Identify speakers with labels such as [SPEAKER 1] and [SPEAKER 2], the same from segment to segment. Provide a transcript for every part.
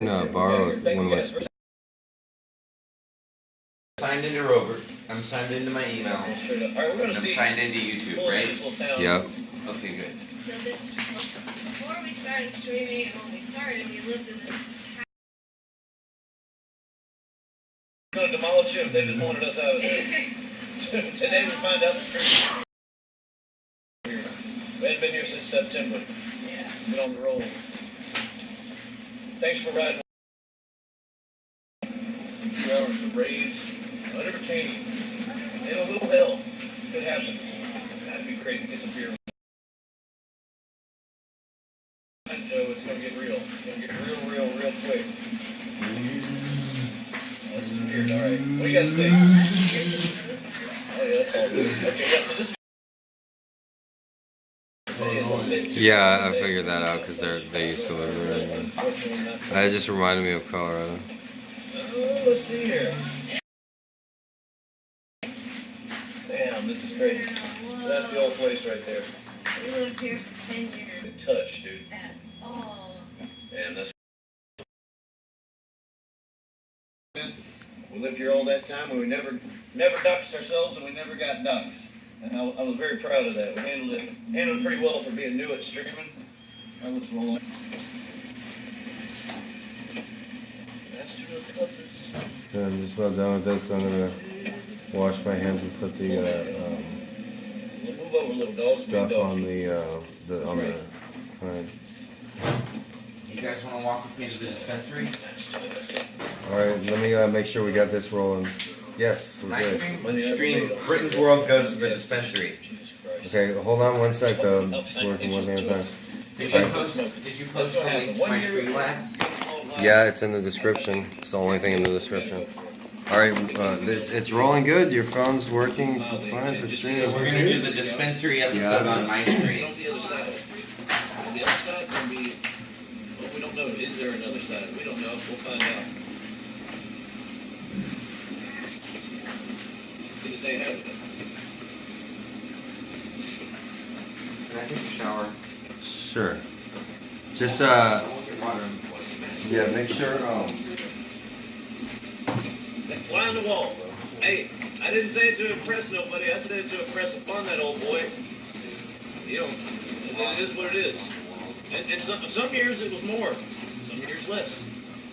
[SPEAKER 1] Borrow one of my
[SPEAKER 2] signed into Rover. I'm signed into my email. I'm signed into YouTube, right?
[SPEAKER 1] Yep.
[SPEAKER 2] Okay, good.
[SPEAKER 3] So before we started streaming and when we started, we lived in this house.
[SPEAKER 4] We're going to demolish him. They just wanted us out of there. Today we find out the truth. We hadn't been here since September.
[SPEAKER 3] Yeah.
[SPEAKER 4] Been on the roll. Thanks for riding. 2 hours to raise, unentertaining, in a little hell. Could happen. That'd be great to get some beer. Joe, it's going to get real. It's going to get real quick. Oh, this is weird. All right. What do you guys think? Oh, yeah, that's all good. Okay, yeah, so this.
[SPEAKER 1] Yeah, I figured that out because they used to live there. It just reminded me of Colorado.
[SPEAKER 4] Oh, let's see here. Damn, this is crazy. So that's the old place right there.
[SPEAKER 3] We lived here for 10 years.
[SPEAKER 4] Good touch, dude.
[SPEAKER 3] At all.
[SPEAKER 4] And that's. We lived here all that time, and we never doxed ourselves, and we never got doxed. And I was very proud of that. We handled it pretty well for being new at streaming. Now let's roll on.
[SPEAKER 1] Yeah, I'm just about done with this. I'm gonna wash my hands and put the
[SPEAKER 4] Move over, little dog.
[SPEAKER 1] stuff on the side.
[SPEAKER 2] You guys want to walk with me to the dispensary?
[SPEAKER 1] All right, let me make sure we got this rolling. Yes, we're good.
[SPEAKER 2] Let's stream. Britain's World goes to the dispensary.
[SPEAKER 1] Okay, hold on one sec though. I'm just working one hand at a time.
[SPEAKER 2] Did you post the link to my Streamlabs?
[SPEAKER 1] Yeah, it's in the description. It's the only thing in the description. All right, it's rolling good. Your phone's working fine for streaming.
[SPEAKER 2] So we're gonna do the dispensary episode on my stream.
[SPEAKER 4] The other side. The other side can be. Well, we don't know. Is there another side? We don't know. We'll find out. Good to say hey.
[SPEAKER 2] Can I take a shower?
[SPEAKER 1] Sure. Just
[SPEAKER 2] I won't get water in before.
[SPEAKER 1] yeah, make sure.
[SPEAKER 4] Fly on the wall. Hey, I didn't say it to impress nobody. I said it to impress upon that old boy. You know, it is what it is. And some years it was more, some years less.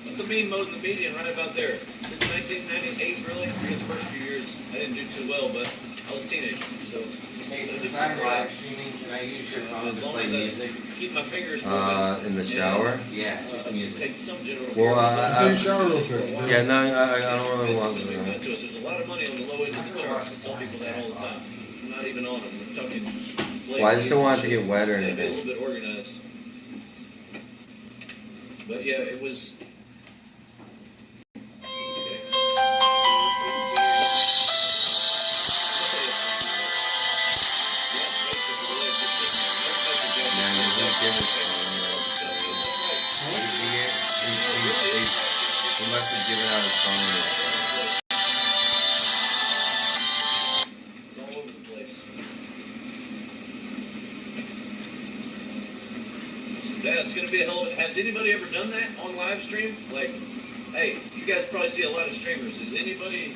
[SPEAKER 4] But the mean mode and the median right about there. Since 1998, really, these first few years, I didn't do too well, but I was a teenager, so.
[SPEAKER 2] Hey, since I'm live streaming, can I use your phone to play music?
[SPEAKER 4] Keep my fingers moving.
[SPEAKER 1] In the shower.
[SPEAKER 2] Yeah, just music.
[SPEAKER 4] Take some general.
[SPEAKER 1] Well,
[SPEAKER 5] shower real quick.
[SPEAKER 1] yeah, no, I don't really want to.
[SPEAKER 4] There's a lot of money on the low end of the charts. I tell people that all the time. I'm not even on them. I'm talking.
[SPEAKER 1] Well, I just don't want it to get wet or
[SPEAKER 4] Be a
[SPEAKER 1] anything.
[SPEAKER 4] little bit organized. But yeah, it was.
[SPEAKER 1] He must have given out his phone.
[SPEAKER 4] It's all over the place. So yeah, it's going to be a hell of a... Has anybody ever done that on live stream? Like, hey, you guys probably see a lot of streamers. Has anybody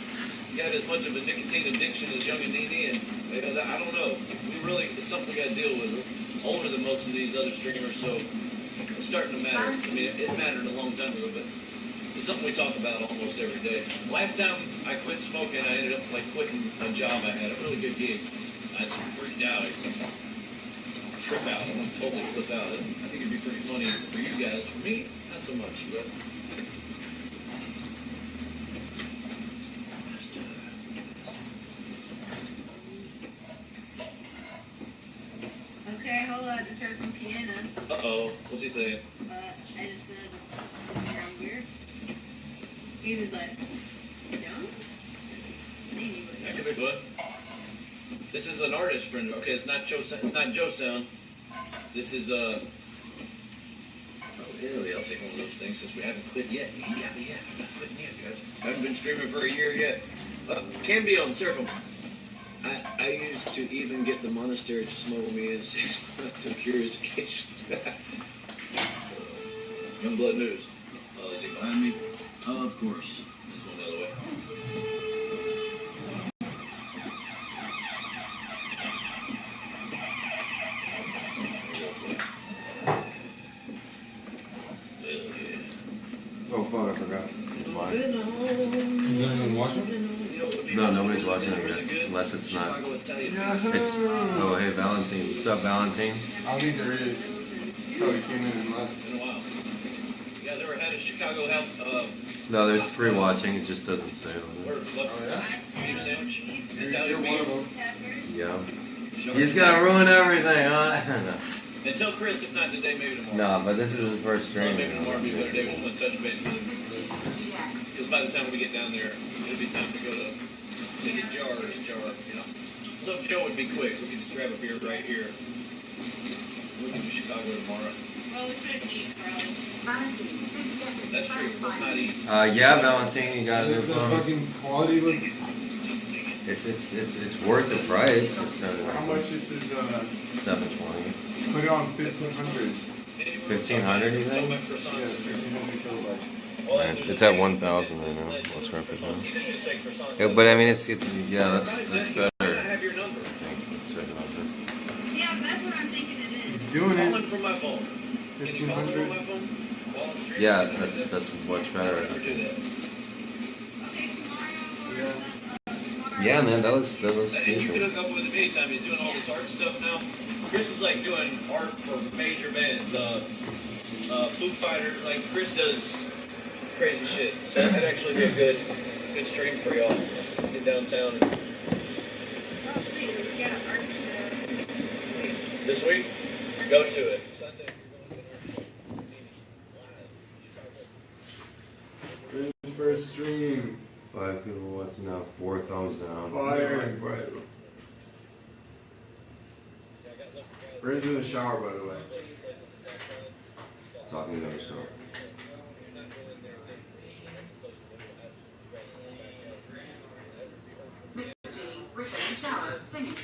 [SPEAKER 4] got as much of a nicotine addiction as Young and Nene? And I don't know. We really, it's something we got to deal with. We're older than most of these other streamers, so it's starting to matter. I mean, it mattered a long time ago, but it's something we talk about almost every day. Last time I quit smoking, I ended up like quitting a job I had, a really good gig. I just freaked out. I trip out. I totally flip out. I think it'd be pretty funny for you guys. For me, not so much, but.
[SPEAKER 3] Okay, hold on. I just heard from Piano.
[SPEAKER 4] Uh-oh. What's he saying?
[SPEAKER 3] I just said, I'm weird. He was like, young?
[SPEAKER 4] That could be good. This is an artist friend. Okay, it's not Joe. It's not Joe Sound. This is Oh, really? I'll take one of those things since we haven't quit yet. You got me yet. I'm not quitting yet, guys. I haven't been streaming for a year yet. Can be on Circle. I used to even get the monastery to smuggle me in to curious occasions. Young Blood News. course. There's one the other way.
[SPEAKER 1] Oh fuck, I forgot. It's mine.
[SPEAKER 5] Is anyone watching?
[SPEAKER 1] No, nobody's watching it yet, unless it's not. Oh, hey, Valentine. What's up, Valentine?
[SPEAKER 5] I don't think there is. Probably came in and left.
[SPEAKER 4] In a while. You guys ever had a Chicago house?
[SPEAKER 1] No, there's 3 watching. It just doesn't say on
[SPEAKER 4] Where,
[SPEAKER 1] it.
[SPEAKER 4] oh
[SPEAKER 5] yeah?
[SPEAKER 4] beef sandwich?
[SPEAKER 5] You're one of them.
[SPEAKER 1] Yeah. He's gonna ruin everything, huh?
[SPEAKER 4] And tell Chris, if not today, maybe tomorrow.
[SPEAKER 1] No, but this is his first
[SPEAKER 4] Well,
[SPEAKER 1] stream.
[SPEAKER 4] maybe tomorrow, maybe better day. We just want to touch base with him. Because by the time we get down there, it'll be time to go to the jar, you know. So Joe would be quick. We could just grab a beer right here. We can do Chicago tomorrow.
[SPEAKER 3] Well, we couldn't eat, probably.
[SPEAKER 6] Valentine, did you get it?
[SPEAKER 4] That's true. Let's not eat.
[SPEAKER 1] Yeah, Valentine, you got a new
[SPEAKER 5] Is the
[SPEAKER 1] phone.
[SPEAKER 5] fucking quality look?
[SPEAKER 1] It's worth the price. It's
[SPEAKER 5] How much this is?
[SPEAKER 1] $720.
[SPEAKER 5] Put it on 1500.
[SPEAKER 1] 1500, you think?
[SPEAKER 5] Yeah, 1500 kilobytes.
[SPEAKER 1] It's at 1,000 right now. Let's run for that. Yeah, but I mean, yeah, that's better.
[SPEAKER 4] I have your number.
[SPEAKER 1] Let's check it out.
[SPEAKER 3] Yeah, that's what I'm thinking it is.
[SPEAKER 5] It's doing
[SPEAKER 4] Call
[SPEAKER 5] it.
[SPEAKER 4] in from my phone. Can you call in from
[SPEAKER 5] 1500.
[SPEAKER 4] my phone? While I'm streaming?
[SPEAKER 1] Yeah, that's much better.
[SPEAKER 4] Never do that.
[SPEAKER 3] Okay, tomorrow or tomorrow.
[SPEAKER 1] Yeah, man, that looks
[SPEAKER 4] And you can
[SPEAKER 1] decent.
[SPEAKER 4] hook up with him anytime. He's doing all this art stuff now. Chris is like doing art for major bands. Foo Fighter, like Chris does crazy shit. So that'd actually be a good stream for y'all. Get downtown
[SPEAKER 3] Oh, sweet. We got an art show.
[SPEAKER 4] this week. Go to it. Sunday.
[SPEAKER 5] His first stream.
[SPEAKER 1] 5 people watching now, 4 thumbs down.
[SPEAKER 5] Fire. Brandon's in the shower, by the way.
[SPEAKER 1] Talking to himself.
[SPEAKER 6] Mr.G, Britton in shower, singing.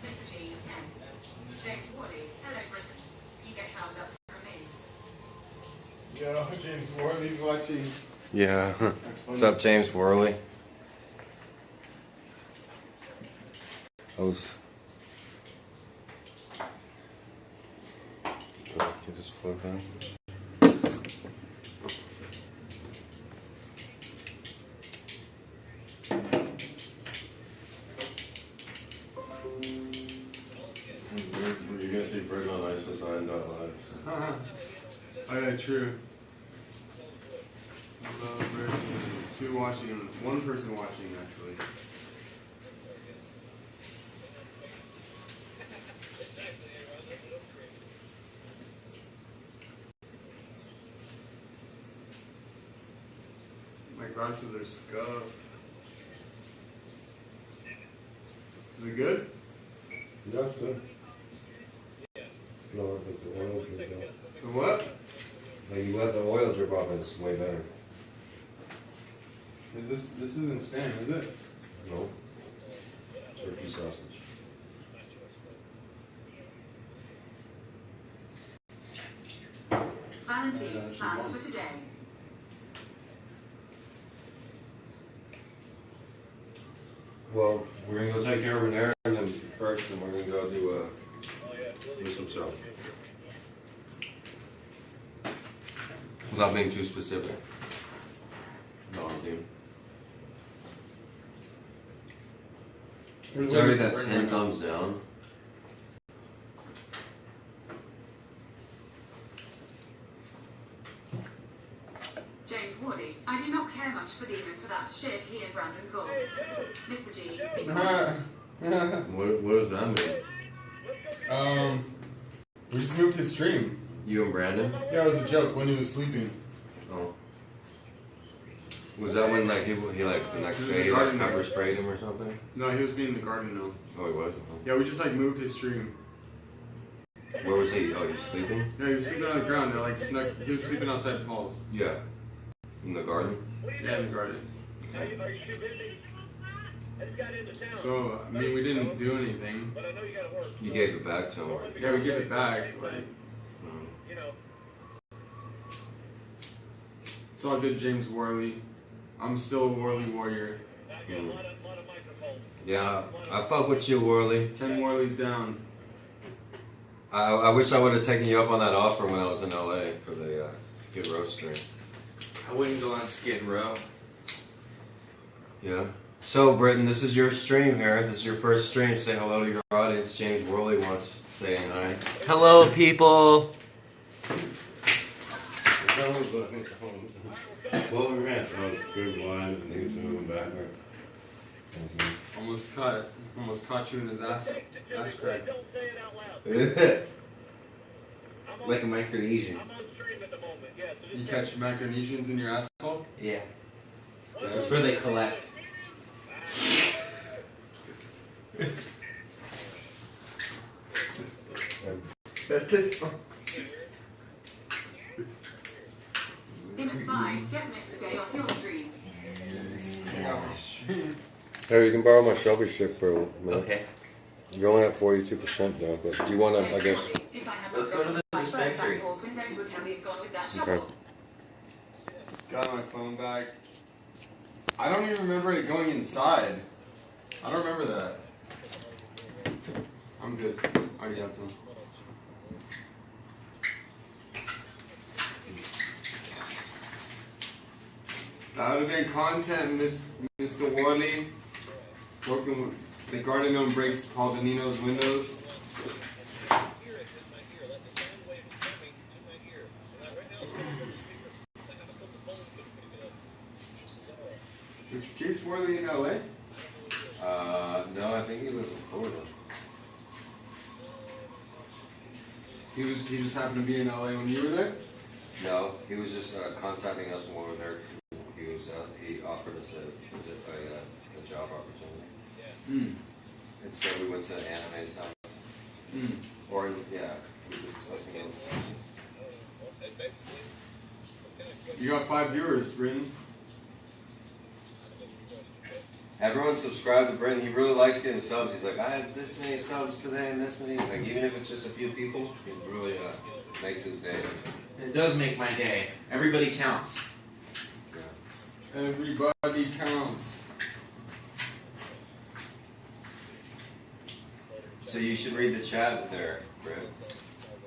[SPEAKER 6] Mr.G, N. James Wally, hello Britton. You get thumbs up from me.
[SPEAKER 5] Yo, James Worley's watching.
[SPEAKER 1] Yeah.
[SPEAKER 5] That's funny.
[SPEAKER 1] What's up, James Worley? I was. So, you just plug in. You're gonna see Brittons on Ice Beside and Live. So.
[SPEAKER 5] Oh yeah, true. Love Britton. 2 watching, 1 person watching actually. My glasses are scuffed. Is it good?
[SPEAKER 1] Yeah, it's good. No, I think the oil drip off.
[SPEAKER 5] The what?
[SPEAKER 1] Like you let the oil drip off, it's way better.
[SPEAKER 5] Is this isn't spam, is it?
[SPEAKER 1] No. Turkey sausage.
[SPEAKER 6] Valentine, plans for today.
[SPEAKER 1] Well, we're gonna go take care of an errand and then first, and we're gonna go do some stuff. Without being too specific. No, dude. It's already got 10 thumbs down.
[SPEAKER 6] James Wally, I do not care much for Demon for that shit he and Brandon called. Mr.G, be cautious.
[SPEAKER 1] What does that mean?
[SPEAKER 5] We just moved his stream.
[SPEAKER 1] You and Brandon?
[SPEAKER 5] Yeah, it was a joke when he was sleeping.
[SPEAKER 1] Oh. Was that when like he like the next
[SPEAKER 5] This is
[SPEAKER 1] day
[SPEAKER 5] the
[SPEAKER 1] he like
[SPEAKER 5] garden
[SPEAKER 1] pepper
[SPEAKER 5] now.
[SPEAKER 1] sprayed him or something?
[SPEAKER 5] No, he was being in the garden now.
[SPEAKER 1] Oh, he was.
[SPEAKER 5] Yeah, we just like moved his stream.
[SPEAKER 1] Where was he? Oh, he's sleeping.
[SPEAKER 5] Yeah, he was sleeping on the ground. They like snuck. He was sleeping outside Paul's.
[SPEAKER 1] Yeah. In the garden?
[SPEAKER 5] Yeah, in the garden.
[SPEAKER 4] Are you too busy? I just got into town.
[SPEAKER 5] So, I mean, we didn't do anything.
[SPEAKER 4] But I know you gotta work.
[SPEAKER 1] You gave it back to him.
[SPEAKER 5] Yeah, we give it back. Like,
[SPEAKER 4] You know.
[SPEAKER 5] it's all good, James Worley. I'm still a Worley warrior.
[SPEAKER 4] I got a lot of microphones.
[SPEAKER 1] Yeah, I fuck with you, Worley.
[SPEAKER 5] 10 Worleys down.
[SPEAKER 1] I wish I would have taken you up on that offer when I was in LA for the Skid Row stream.
[SPEAKER 2] I wouldn't go on Skid Row.
[SPEAKER 1] Yeah. So, Britton, this is your stream here. This is your first stream. Say hello to your audience. James Worley wants to say hi.
[SPEAKER 2] Hello, people.
[SPEAKER 1] What were we at? I was good blind and he was moving backwards.
[SPEAKER 5] Almost caught you in his ass crack.
[SPEAKER 4] Don't say it out loud.
[SPEAKER 2] Like a Micronesian.
[SPEAKER 4] I'm on stream at the moment. Yeah, so just
[SPEAKER 5] You catch Micronesians in your asshole?
[SPEAKER 2] Yeah. That's where they collect.
[SPEAKER 6] In a spy, get Mr.G off your stream.
[SPEAKER 1] Hey, you can borrow my selfie stick for a minute.
[SPEAKER 2] Okay.
[SPEAKER 1] You're only at 42% though, but you want to, I guess.
[SPEAKER 6] If I had
[SPEAKER 2] Let's go to the
[SPEAKER 6] my phone
[SPEAKER 2] dispensary.
[SPEAKER 6] back, all Windows would tell me you've gone with that
[SPEAKER 1] Okay.
[SPEAKER 6] shovel.
[SPEAKER 5] Got my phone back. I don't even remember it going inside. I don't remember that. I'm good. Already had some. That would have been content, Mr. Worley. Working with the garden gnome breaks Paul Danino's windows. Is James Worley in LA?
[SPEAKER 1] No, I think he lives in Florida.
[SPEAKER 5] He just happened to be in LA when you were there?
[SPEAKER 1] No, he was just contacting us when we were there. He offered us a job opportunity.
[SPEAKER 5] Mm.
[SPEAKER 1] Instead, we went to Anime's house.
[SPEAKER 5] Mm.
[SPEAKER 1] Or, yeah, we did something else.
[SPEAKER 5] You got 5 viewers, Britton.
[SPEAKER 1] Everyone subscribe to Britton. He really likes getting subs. He's like, I had this many subs today and this many. Like, even if it's just a few people, it really makes his day.
[SPEAKER 2] It does make my day. Everybody counts.
[SPEAKER 1] Yeah.
[SPEAKER 5] Everybody counts.
[SPEAKER 1] So you should read the chat there, Britt.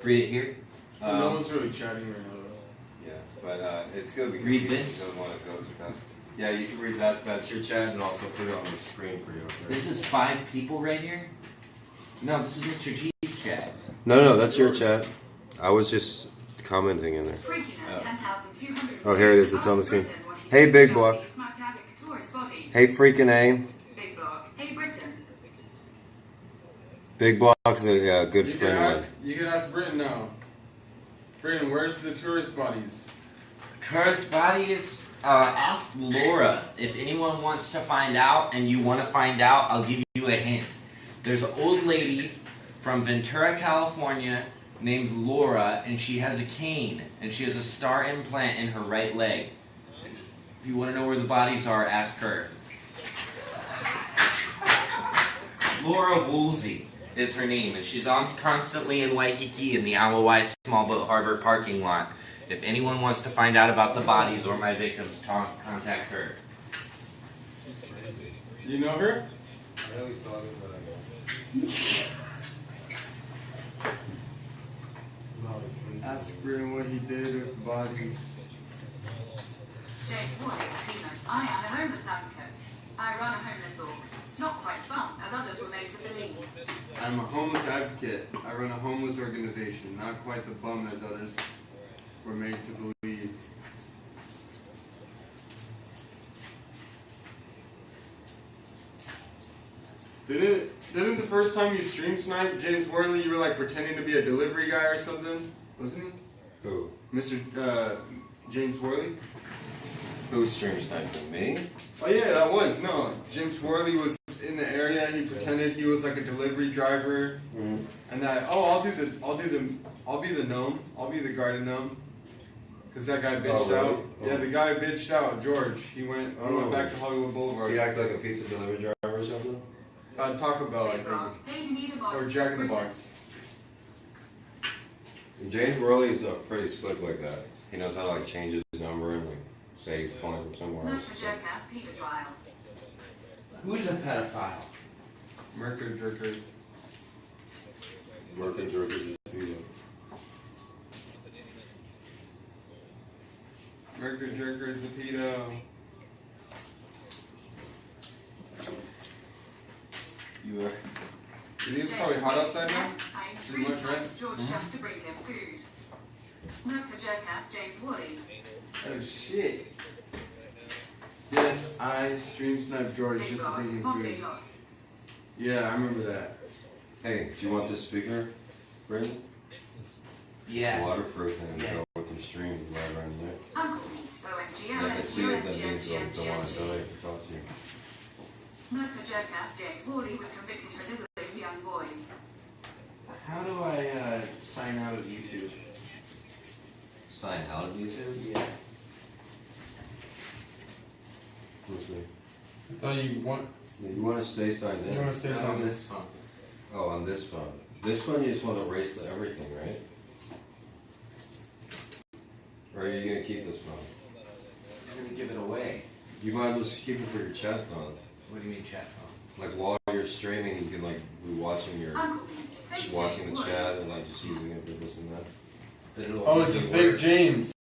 [SPEAKER 2] Read it here.
[SPEAKER 5] No one's really chatting right now, though.
[SPEAKER 1] Yeah, but it's good because
[SPEAKER 2] Read
[SPEAKER 1] you
[SPEAKER 2] this?
[SPEAKER 1] don't want to go too fast. Yeah, you can read that. That's your chat, and also put it on the screen for you. Okay?
[SPEAKER 2] This is 5 people right here? No, this is Mr. G's chat.
[SPEAKER 1] No, that's your chat. I was just commenting in there.
[SPEAKER 6] Freaking at 10,200.
[SPEAKER 1] Oh, here it is. It's on the screen.
[SPEAKER 6] Britain, what he
[SPEAKER 1] Hey,
[SPEAKER 6] did
[SPEAKER 1] Big
[SPEAKER 6] to
[SPEAKER 1] Block.
[SPEAKER 6] Japanese smack addict tourist body.
[SPEAKER 1] Hey, freaking A.
[SPEAKER 6] Big Block. Hey, Britain.
[SPEAKER 1] Big Block's a good
[SPEAKER 5] You can
[SPEAKER 1] friend of mine.
[SPEAKER 5] ask Britton now. Britton, where's the tourist bodies?
[SPEAKER 2] Tourist bodies, ask Laura. If anyone wants to find out and you want to find out, I'll give you a hint. There's an old lady from Ventura, California named Laura, and she has a cane, and she has a star implant in her right leg. If you want to know where the bodies are, ask her. Laura Woolsey is her name, and she's on constantly in Waikiki in the Alawai Small Boat Harbor parking lot. If anyone wants to find out about the bodies or my victims, contact her.
[SPEAKER 5] You know her?
[SPEAKER 1] I always thought it, but I
[SPEAKER 5] Ask Britton what he did with the bodies.
[SPEAKER 6] James Worley, a demon. I am a homeless advocate. I run a homeless org. Not quite fun, as others were made to believe.
[SPEAKER 5] I'm a homeless advocate. I run a homeless organization. Not quite the bum as others were made to believe. Didn't the first time you stream snipe James Worley, you were like pretending to be a delivery guy or something? Wasn't he?
[SPEAKER 1] Who?
[SPEAKER 5] Mr. James Worley?
[SPEAKER 1] Who stream sniping? Me?
[SPEAKER 5] Oh yeah, that was. No, James Worley was in the area. He pretended he was like a delivery driver, and that I'll be the gnome. I'll be the garden gnome. Cause that guy bitched
[SPEAKER 1] Oh, really?
[SPEAKER 5] out. Yeah, the guy bitched out. George. He went back to Hollywood Boulevard.
[SPEAKER 1] He acted like a pizza delivery driver or something?
[SPEAKER 5] Taco Bell, I
[SPEAKER 6] Big Rock,
[SPEAKER 5] think.
[SPEAKER 6] hey, you need a bottle
[SPEAKER 5] Or
[SPEAKER 6] of
[SPEAKER 5] Jack in the
[SPEAKER 6] Brittons.
[SPEAKER 1] And
[SPEAKER 5] Box.
[SPEAKER 1] James Worley's pretty slick like that. He knows how to like change his number and like say he's calling from somewhere
[SPEAKER 6] No
[SPEAKER 1] else.
[SPEAKER 6] for Joker, pedophile.
[SPEAKER 2] Who's a pedophile?
[SPEAKER 5] Merker Jerker.
[SPEAKER 1] Working jerkers is pizza.
[SPEAKER 5] Merker Jerker is a pedo.
[SPEAKER 2] You are.
[SPEAKER 5] You think it's probably hot outside now?
[SPEAKER 6] Yes, I
[SPEAKER 5] Too
[SPEAKER 6] stream
[SPEAKER 5] much,
[SPEAKER 6] sniped
[SPEAKER 5] right?
[SPEAKER 6] George just to bring him food. Merker Joker, James Woolley.
[SPEAKER 5] Oh shit. Yes, I stream snipe George
[SPEAKER 6] Big
[SPEAKER 5] just to
[SPEAKER 6] Rock,
[SPEAKER 5] bring him
[SPEAKER 6] on
[SPEAKER 5] food.
[SPEAKER 6] Big Rock.
[SPEAKER 5] Yeah, I remember that.
[SPEAKER 1] Hey, do you want this speaker, Britton?
[SPEAKER 2] Yeah.
[SPEAKER 1] Waterproof and
[SPEAKER 2] Yeah.
[SPEAKER 1] go with your stream right around there.
[SPEAKER 6] Uncle Meat, OMG,
[SPEAKER 1] Yeah, I can see it, that means
[SPEAKER 6] OMG,
[SPEAKER 1] I don't want to
[SPEAKER 6] OMG.
[SPEAKER 1] talk to you.
[SPEAKER 6] Merker Joker, James Woolley was convicted for diddling young boys.
[SPEAKER 2] How do I sign out of YouTube?
[SPEAKER 1] Sign out of YouTube?
[SPEAKER 2] Yeah.
[SPEAKER 1] Let's see.
[SPEAKER 5] I thought you want.
[SPEAKER 1] You want to stay signed in?
[SPEAKER 5] You want to say
[SPEAKER 2] On
[SPEAKER 5] something?
[SPEAKER 2] this phone.
[SPEAKER 1] Oh, on this phone. This phone you just want to erase everything, right? Or are you going to keep this phone?
[SPEAKER 2] I'm gonna give it away.
[SPEAKER 1] You might as well just keep it for your chat phone.
[SPEAKER 2] What do you mean chat phone?
[SPEAKER 1] Like while you're streaming, you can like be watching your,
[SPEAKER 6] Uncle Meat,
[SPEAKER 1] just
[SPEAKER 6] fake
[SPEAKER 1] watching
[SPEAKER 6] James
[SPEAKER 1] the
[SPEAKER 6] Woolley.
[SPEAKER 1] chat and like just using it for this and that.
[SPEAKER 2] But it'll
[SPEAKER 5] Oh, it's a
[SPEAKER 2] only
[SPEAKER 5] fake
[SPEAKER 2] work-
[SPEAKER 5] James.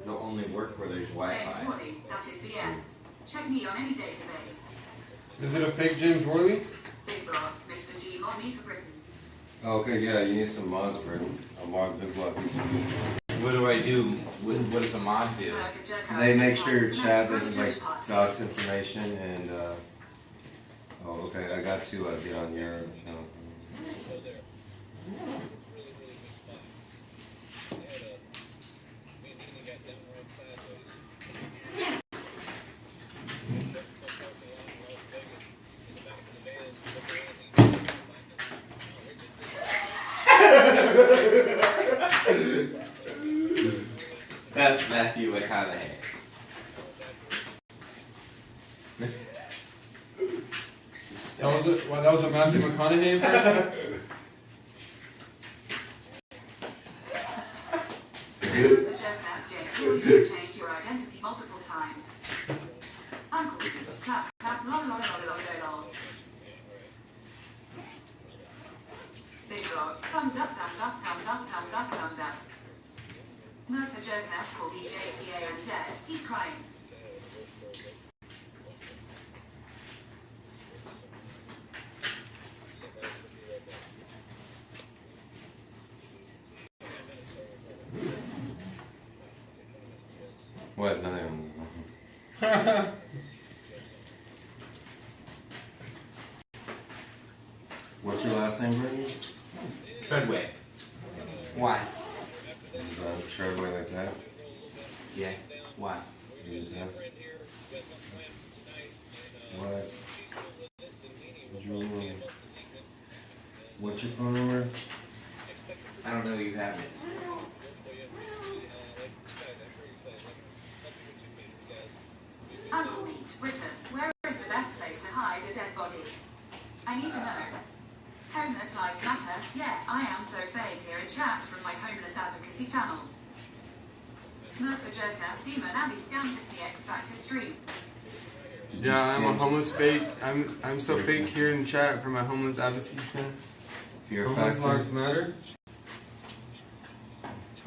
[SPEAKER 2] It'll only work where there's
[SPEAKER 6] James
[SPEAKER 2] Wi-Fi.
[SPEAKER 6] Woolley, that is BS. Check me on any database.
[SPEAKER 5] Is it a fake James Worley?
[SPEAKER 6] Big Rock, Mr.G, mod me for Britain.
[SPEAKER 1] Oh, okay, yeah, you need some mods, Britton. A mod big block piece of
[SPEAKER 2] What do I do? What does a mod do?
[SPEAKER 6] Merker Joker,
[SPEAKER 1] They make
[SPEAKER 6] Miss
[SPEAKER 1] sure your
[SPEAKER 6] Hunt,
[SPEAKER 1] chat
[SPEAKER 6] Max
[SPEAKER 1] doesn't like
[SPEAKER 6] Roach Party.
[SPEAKER 1] docs information and oh okay, I got to get on your account.
[SPEAKER 2] That's Matthew McConaughey.
[SPEAKER 5] That was a Matthew McConaughey impression?
[SPEAKER 6] The Joker, James Woolley, you changed your identity multiple times. Uncle Meat, clap, clap, lol, lol, lol, lol, lol, lol. Big Rock, thumbs up, thumbs up, thumbs up, thumbs up, thumbs up. Merker Joker, called EJPANZ, he's crying.
[SPEAKER 1] What? Nothing. What's your last name, Britton?
[SPEAKER 2] Treadway. Why?
[SPEAKER 1] Is Treadway like that?
[SPEAKER 2] Yeah. Why?
[SPEAKER 1] You just asked? What? What's your phone number?
[SPEAKER 2] I don't know you have it.
[SPEAKER 6] Uncle Meat, Britain, where is the best place to hide a dead body? I need to know. Homeless lives matter, yeah, I am so fake here in chat from my homeless advocacy channel. Merker Joker, Demon Abby scammed the CX Factor stream.
[SPEAKER 5] Yeah, I'm a homeless fake. I'm so fake here in chat for my homeless advocacy channel.
[SPEAKER 1] Fear
[SPEAKER 5] Homeless
[SPEAKER 1] factor.
[SPEAKER 5] lives matter.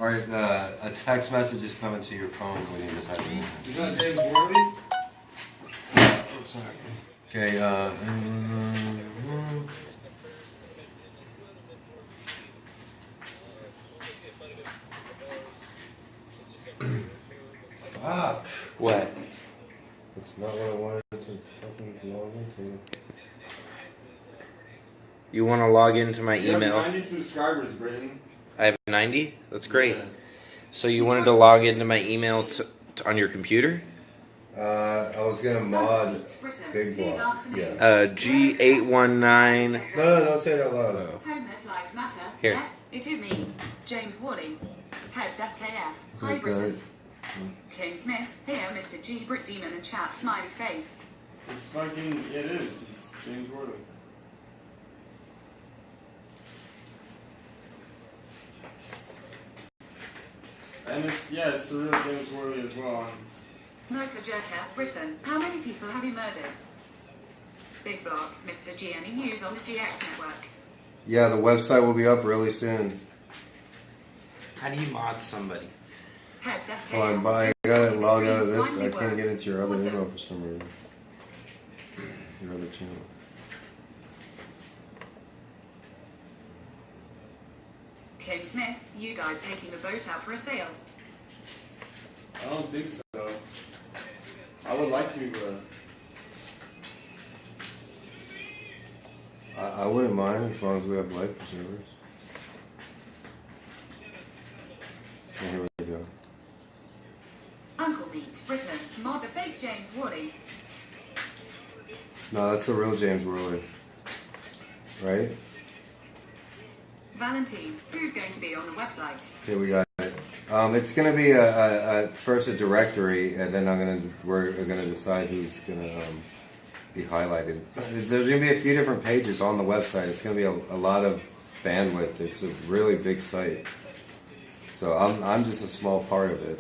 [SPEAKER 1] Alright, a text message is coming to your phone when you just have to.
[SPEAKER 5] Is that James Worley?
[SPEAKER 1] Oh, sorry. Okay, fuck.
[SPEAKER 2] What?
[SPEAKER 1] That's not what I wanted to fucking log into.
[SPEAKER 2] You want to log into my
[SPEAKER 5] You have
[SPEAKER 2] email?
[SPEAKER 5] 90 subscribers, Brittany.
[SPEAKER 2] I have 90? That's great.
[SPEAKER 5] Yeah.
[SPEAKER 2] So you wanted to log into my email on your computer?
[SPEAKER 1] I was gonna mod Big Block. Yeah.
[SPEAKER 2] G819.
[SPEAKER 1] No, don't say it out loud.
[SPEAKER 6] Homeless Lives Matter.
[SPEAKER 2] Here.
[SPEAKER 6] Yes, it is me, James Worley. Heads SKF. Hi,
[SPEAKER 1] Okay,
[SPEAKER 6] Britain. King Smith. Here, Mr.G, Brit Demon and chat. Smiley face.
[SPEAKER 5] It's fucking. It is. It's James Worley. And it's it's the real James Worley as well.
[SPEAKER 6] Mocha Jerker, Britain. How many people have you murdered? Big Block. Mr.G. Any news on the GX network?
[SPEAKER 1] Yeah, the website will be up really soon.
[SPEAKER 2] How do you mod somebody?
[SPEAKER 6] Heads SKF.
[SPEAKER 1] Hold on, bye. I gotta log out of this.
[SPEAKER 6] Finally
[SPEAKER 1] I can't
[SPEAKER 6] work.
[SPEAKER 1] get into your other
[SPEAKER 6] Awesome.
[SPEAKER 1] email for some reason. Your other channel.
[SPEAKER 6] King Smith, you guys taking the boat out for a sail?
[SPEAKER 5] I don't think so. I would like to, but
[SPEAKER 1] I wouldn't mind as long as we have life preservers. And here we go.
[SPEAKER 6] Uncle Meets Britain. Mod the fake James Worley.
[SPEAKER 1] No, that's the real James Worley. Right?
[SPEAKER 6] Valentine, who's going to be on the website?
[SPEAKER 1] Okay, we got it. It's gonna be first a directory, and then we're gonna decide who's gonna be highlighted. There's gonna be a few different pages on the website. It's gonna be a lot of bandwidth. It's a really big site, so I'm just a small part of it.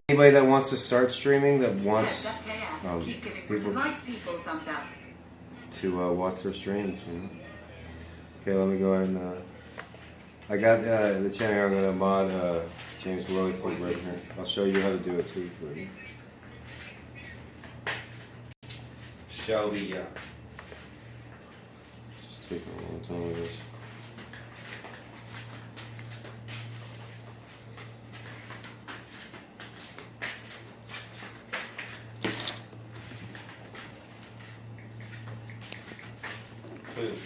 [SPEAKER 1] Anybody that wants to start streaming, that wants
[SPEAKER 6] SKF. Keep giving Britain likes people thumbs up.
[SPEAKER 1] to watch their streams. You know? Okay, let me go ahead and. I got the channel here. I'm gonna mod James Worley for right here. I'll show you how to do it too. Buddy.
[SPEAKER 2] Shelby, yeah.
[SPEAKER 1] Just take a long time with this.
[SPEAKER 2] Food.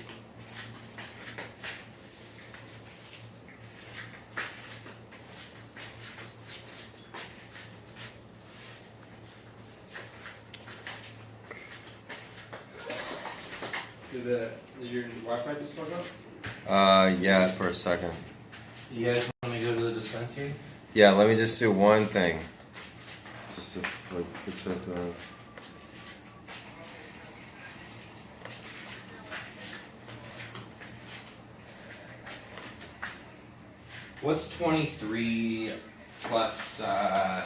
[SPEAKER 5] did your Wi-Fi just fuck up?
[SPEAKER 1] Yeah, for a second.
[SPEAKER 2] You guys want to go to the dispensary?
[SPEAKER 1] Yeah, let me just do one thing. Just to fix that.
[SPEAKER 2] What's 23 plus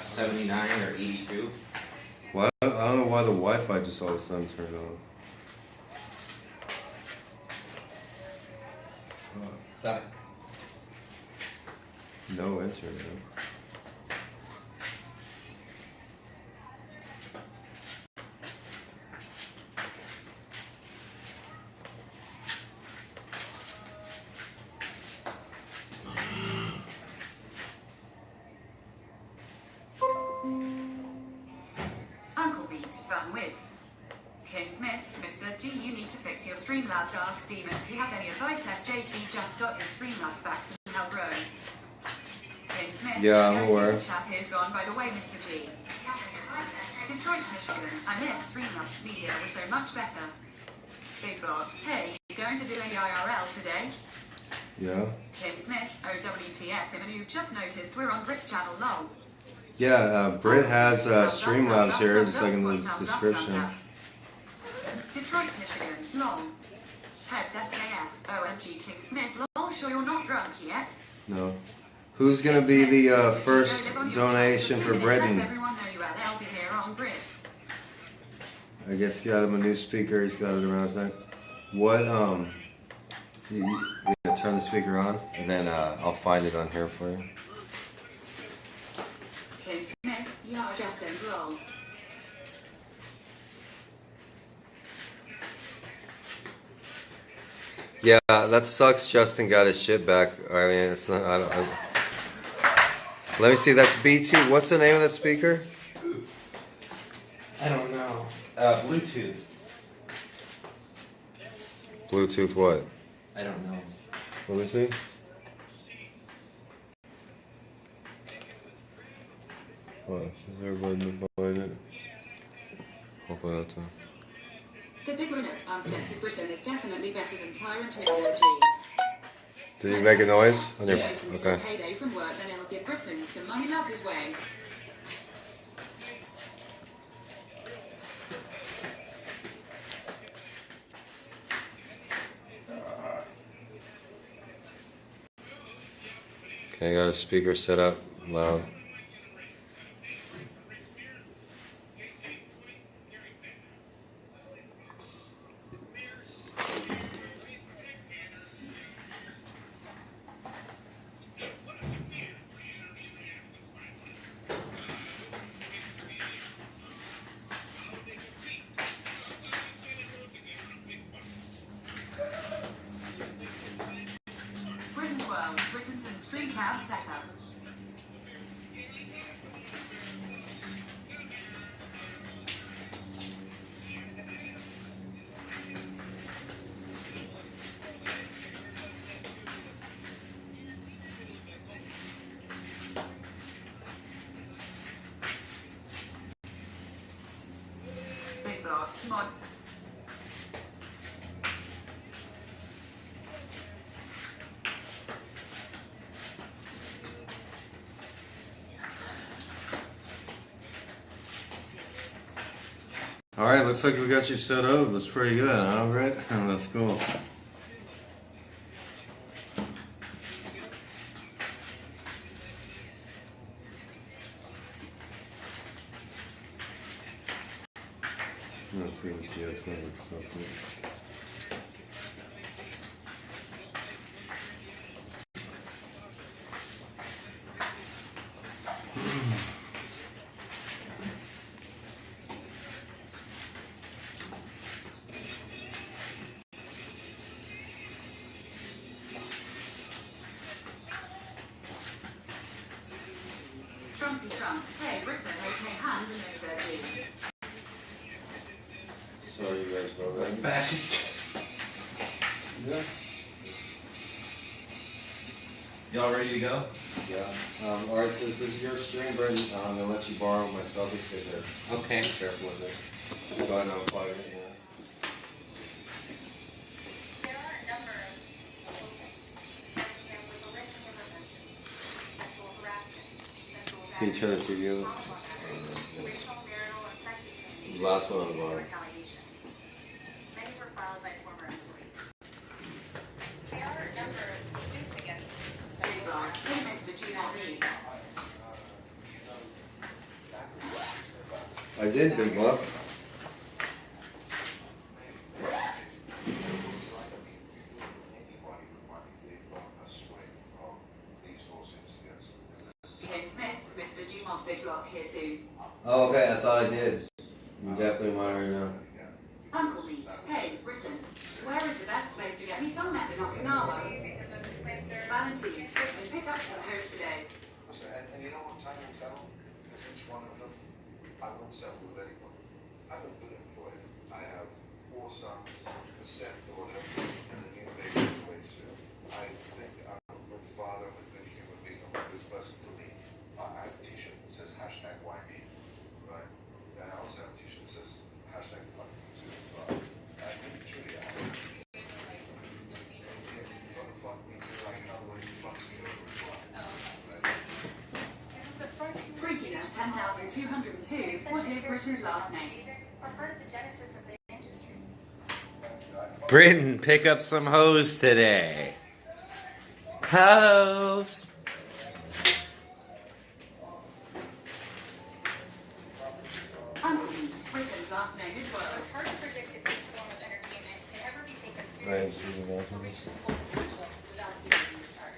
[SPEAKER 2] 79 or 82?
[SPEAKER 1] Why? I don't know why the Wi-Fi just all of a sudden turned on.
[SPEAKER 2] 7.
[SPEAKER 1] No internet.
[SPEAKER 6] Uncle Meat, fun with. King Smith, Mr.G, you need to fix your Streamlabs. Ask Demon if he has any advice. SJC just got his Streamlabs back somehow growing. King Smith,
[SPEAKER 1] Yeah, I'm
[SPEAKER 6] your
[SPEAKER 1] aware.
[SPEAKER 6] super chat is gone by the way, Mr.G. Detroit, Michigan. I miss Streamlabs media was so much better. Big Blog, hey, you going to do a IRL today?
[SPEAKER 1] Yeah.
[SPEAKER 6] King Smith, OWTF, and you just noticed we're on Brit's channel, lol.
[SPEAKER 1] Yeah, Britt has
[SPEAKER 6] Thumbs up,
[SPEAKER 1] Streamlabs
[SPEAKER 6] thumbs
[SPEAKER 1] here,
[SPEAKER 6] up,
[SPEAKER 1] just like in the
[SPEAKER 6] thumbs up,
[SPEAKER 1] description.
[SPEAKER 6] thumbs up. Detroit, Michigan, lol. Heads SKF, OMG King Smith, lol, sure you're not drunk yet?
[SPEAKER 1] No. Who's gonna be the first donation for Britton?
[SPEAKER 6] Everyone know you are, they'll be here on Brit.
[SPEAKER 1] I guess he got him a new speaker. He's got it around his neck. What? You turn the speaker on, and then I'll find it on here for you.
[SPEAKER 6] King Smith, yeah, Justin, lol.
[SPEAKER 1] Yeah, that sucks. Justin got his shit back. I mean, it's not. Let me see. That's BT. What's the name of that speaker?
[SPEAKER 2] I don't know. Bluetooth.
[SPEAKER 1] Bluetooth what?
[SPEAKER 2] I don't know.
[SPEAKER 1] Let me see. What? Is everybody behind it? Hopefully that's it.
[SPEAKER 6] The big winner, Unscented Britain, is definitely better than Tyrant Mr.G.
[SPEAKER 1] Did you make a noise? On your,
[SPEAKER 2] Yeah.
[SPEAKER 1] okay.
[SPEAKER 6] Payday from work, then it'll give Britain some money love his way.
[SPEAKER 1] Okay, got a speaker set up loud.
[SPEAKER 6] Britain's World, Britain's and Street Cab setup. Big block, mod.
[SPEAKER 1] Alright, looks like we got you set up. That's pretty good, huh, Britt? That's cool. Let's see what GX looks something.
[SPEAKER 6] Trumpy Trump, hey Britain, okay hand and Mr.G.
[SPEAKER 1] Sorry, you guys go ahead.
[SPEAKER 2] Fascist.
[SPEAKER 1] Yeah.
[SPEAKER 2] Y'all ready to go?
[SPEAKER 1] Yeah. Alright, so this is your stream, Brittany. I'm gonna let you borrow my selfie stick there.
[SPEAKER 2] Okay.
[SPEAKER 1] Be careful with it. Go ahead and unplug it. Yeah.
[SPEAKER 3] There are a number of sexual harassment, sexual
[SPEAKER 1] Can you turn the TV on?
[SPEAKER 3] racial, marital, and sex discrimination,
[SPEAKER 1] Last one on the bottom.
[SPEAKER 3] retaliation. Many were filed by former employees. There are a number of suits against
[SPEAKER 6] Big
[SPEAKER 3] sexual
[SPEAKER 6] block,
[SPEAKER 3] harassment.
[SPEAKER 6] hey Mr.G. not me.
[SPEAKER 1] I did, Big Buck.
[SPEAKER 6] Kate Smith, Mr.G. mod Big block here too.
[SPEAKER 1] Oh, okay, I thought I did. You definitely might already know.
[SPEAKER 6] Uncle Meat, hey Britain, where is the best place to get me some meth in Okinawa? Valentine, Britain, pick up some host today.
[SPEAKER 7] And you know what time will tell? Because each one of them, I won't settle with anyone. I'm a good employee. I have 4 sons, a stepdaughter, and a new baby on the way soon. I think I'm a good father, a good human being, a good person to me. I have a t-shirt that says hashtag why me, right? And I also have a t-shirt that says hashtag fuck me too as well. I really truly I have fuck me too, like in other words, fuck me over as well.
[SPEAKER 3] This is the frontier.
[SPEAKER 6] Freaking out 10,202, what is Britain's last name?
[SPEAKER 3] Are part of the genesis of the industry.
[SPEAKER 2] Britton, pick up some hoes today. Hoes.
[SPEAKER 6] Uncle Meat, Britain's last name is
[SPEAKER 3] So
[SPEAKER 6] World.
[SPEAKER 3] it's hard to predict if this form of entertainment can ever be taken
[SPEAKER 1] Right,
[SPEAKER 3] seriously
[SPEAKER 1] so you
[SPEAKER 3] or reach its full potential without hitting the start.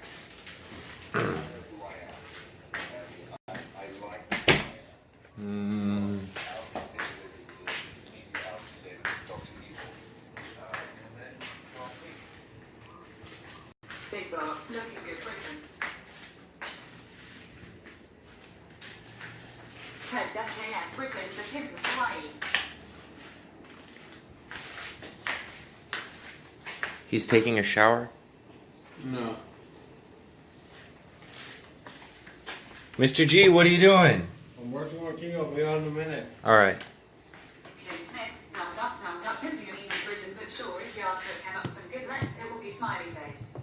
[SPEAKER 6] Big block, looking good Britain. Coast SKF, Britain's the pimp of Hawaii.
[SPEAKER 2] He's taking a shower?
[SPEAKER 5] No.
[SPEAKER 2] Mr. G, what are you doing?
[SPEAKER 5] I'm I'm working on King. I'll be on in a minute.
[SPEAKER 2] All right.
[SPEAKER 6] Kim Smith, thumbs up, pimping an easy Britain, but sure, if Yard Cook came up with some good legs, it will be smiley face.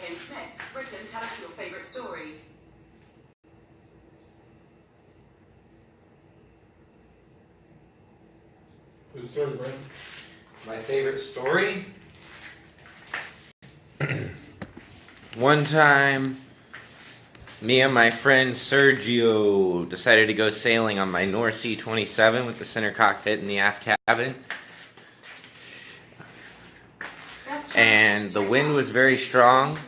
[SPEAKER 6] Kim Smith, Britain, tell us your favourite story.
[SPEAKER 5] Who's story, Brandon?
[SPEAKER 2] My favorite story? One time, me and my friend Sergio decided to go sailing on my North Sea 27 with the center cockpit in the aft cabin. And the wind was very strong,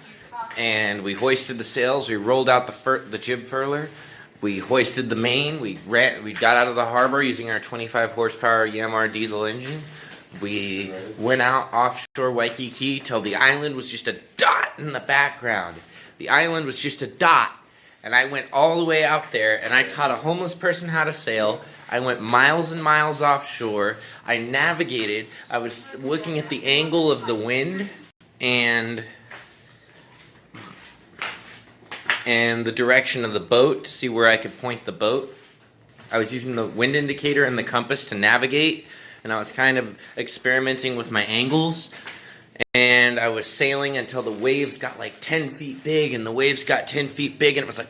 [SPEAKER 2] and we hoisted the sails, we rolled out the jib furler, we hoisted the main, we got out of the harbor using our 25 horsepower Yamaha diesel engine. We went out offshore Waikiki till the island was just a dot in the background. The island was just a dot, and I went all the way out there, and I taught a homeless person how to sail. I went miles and miles offshore. I navigated. I was looking at the angle of the wind and the direction of the boat to see where I could point the boat. I was using the wind indicator and the compass to navigate, and I was kind of experimenting with my angles. And I was sailing until the waves got like 10 feet big, and the waves got 10 feet big, and it was like...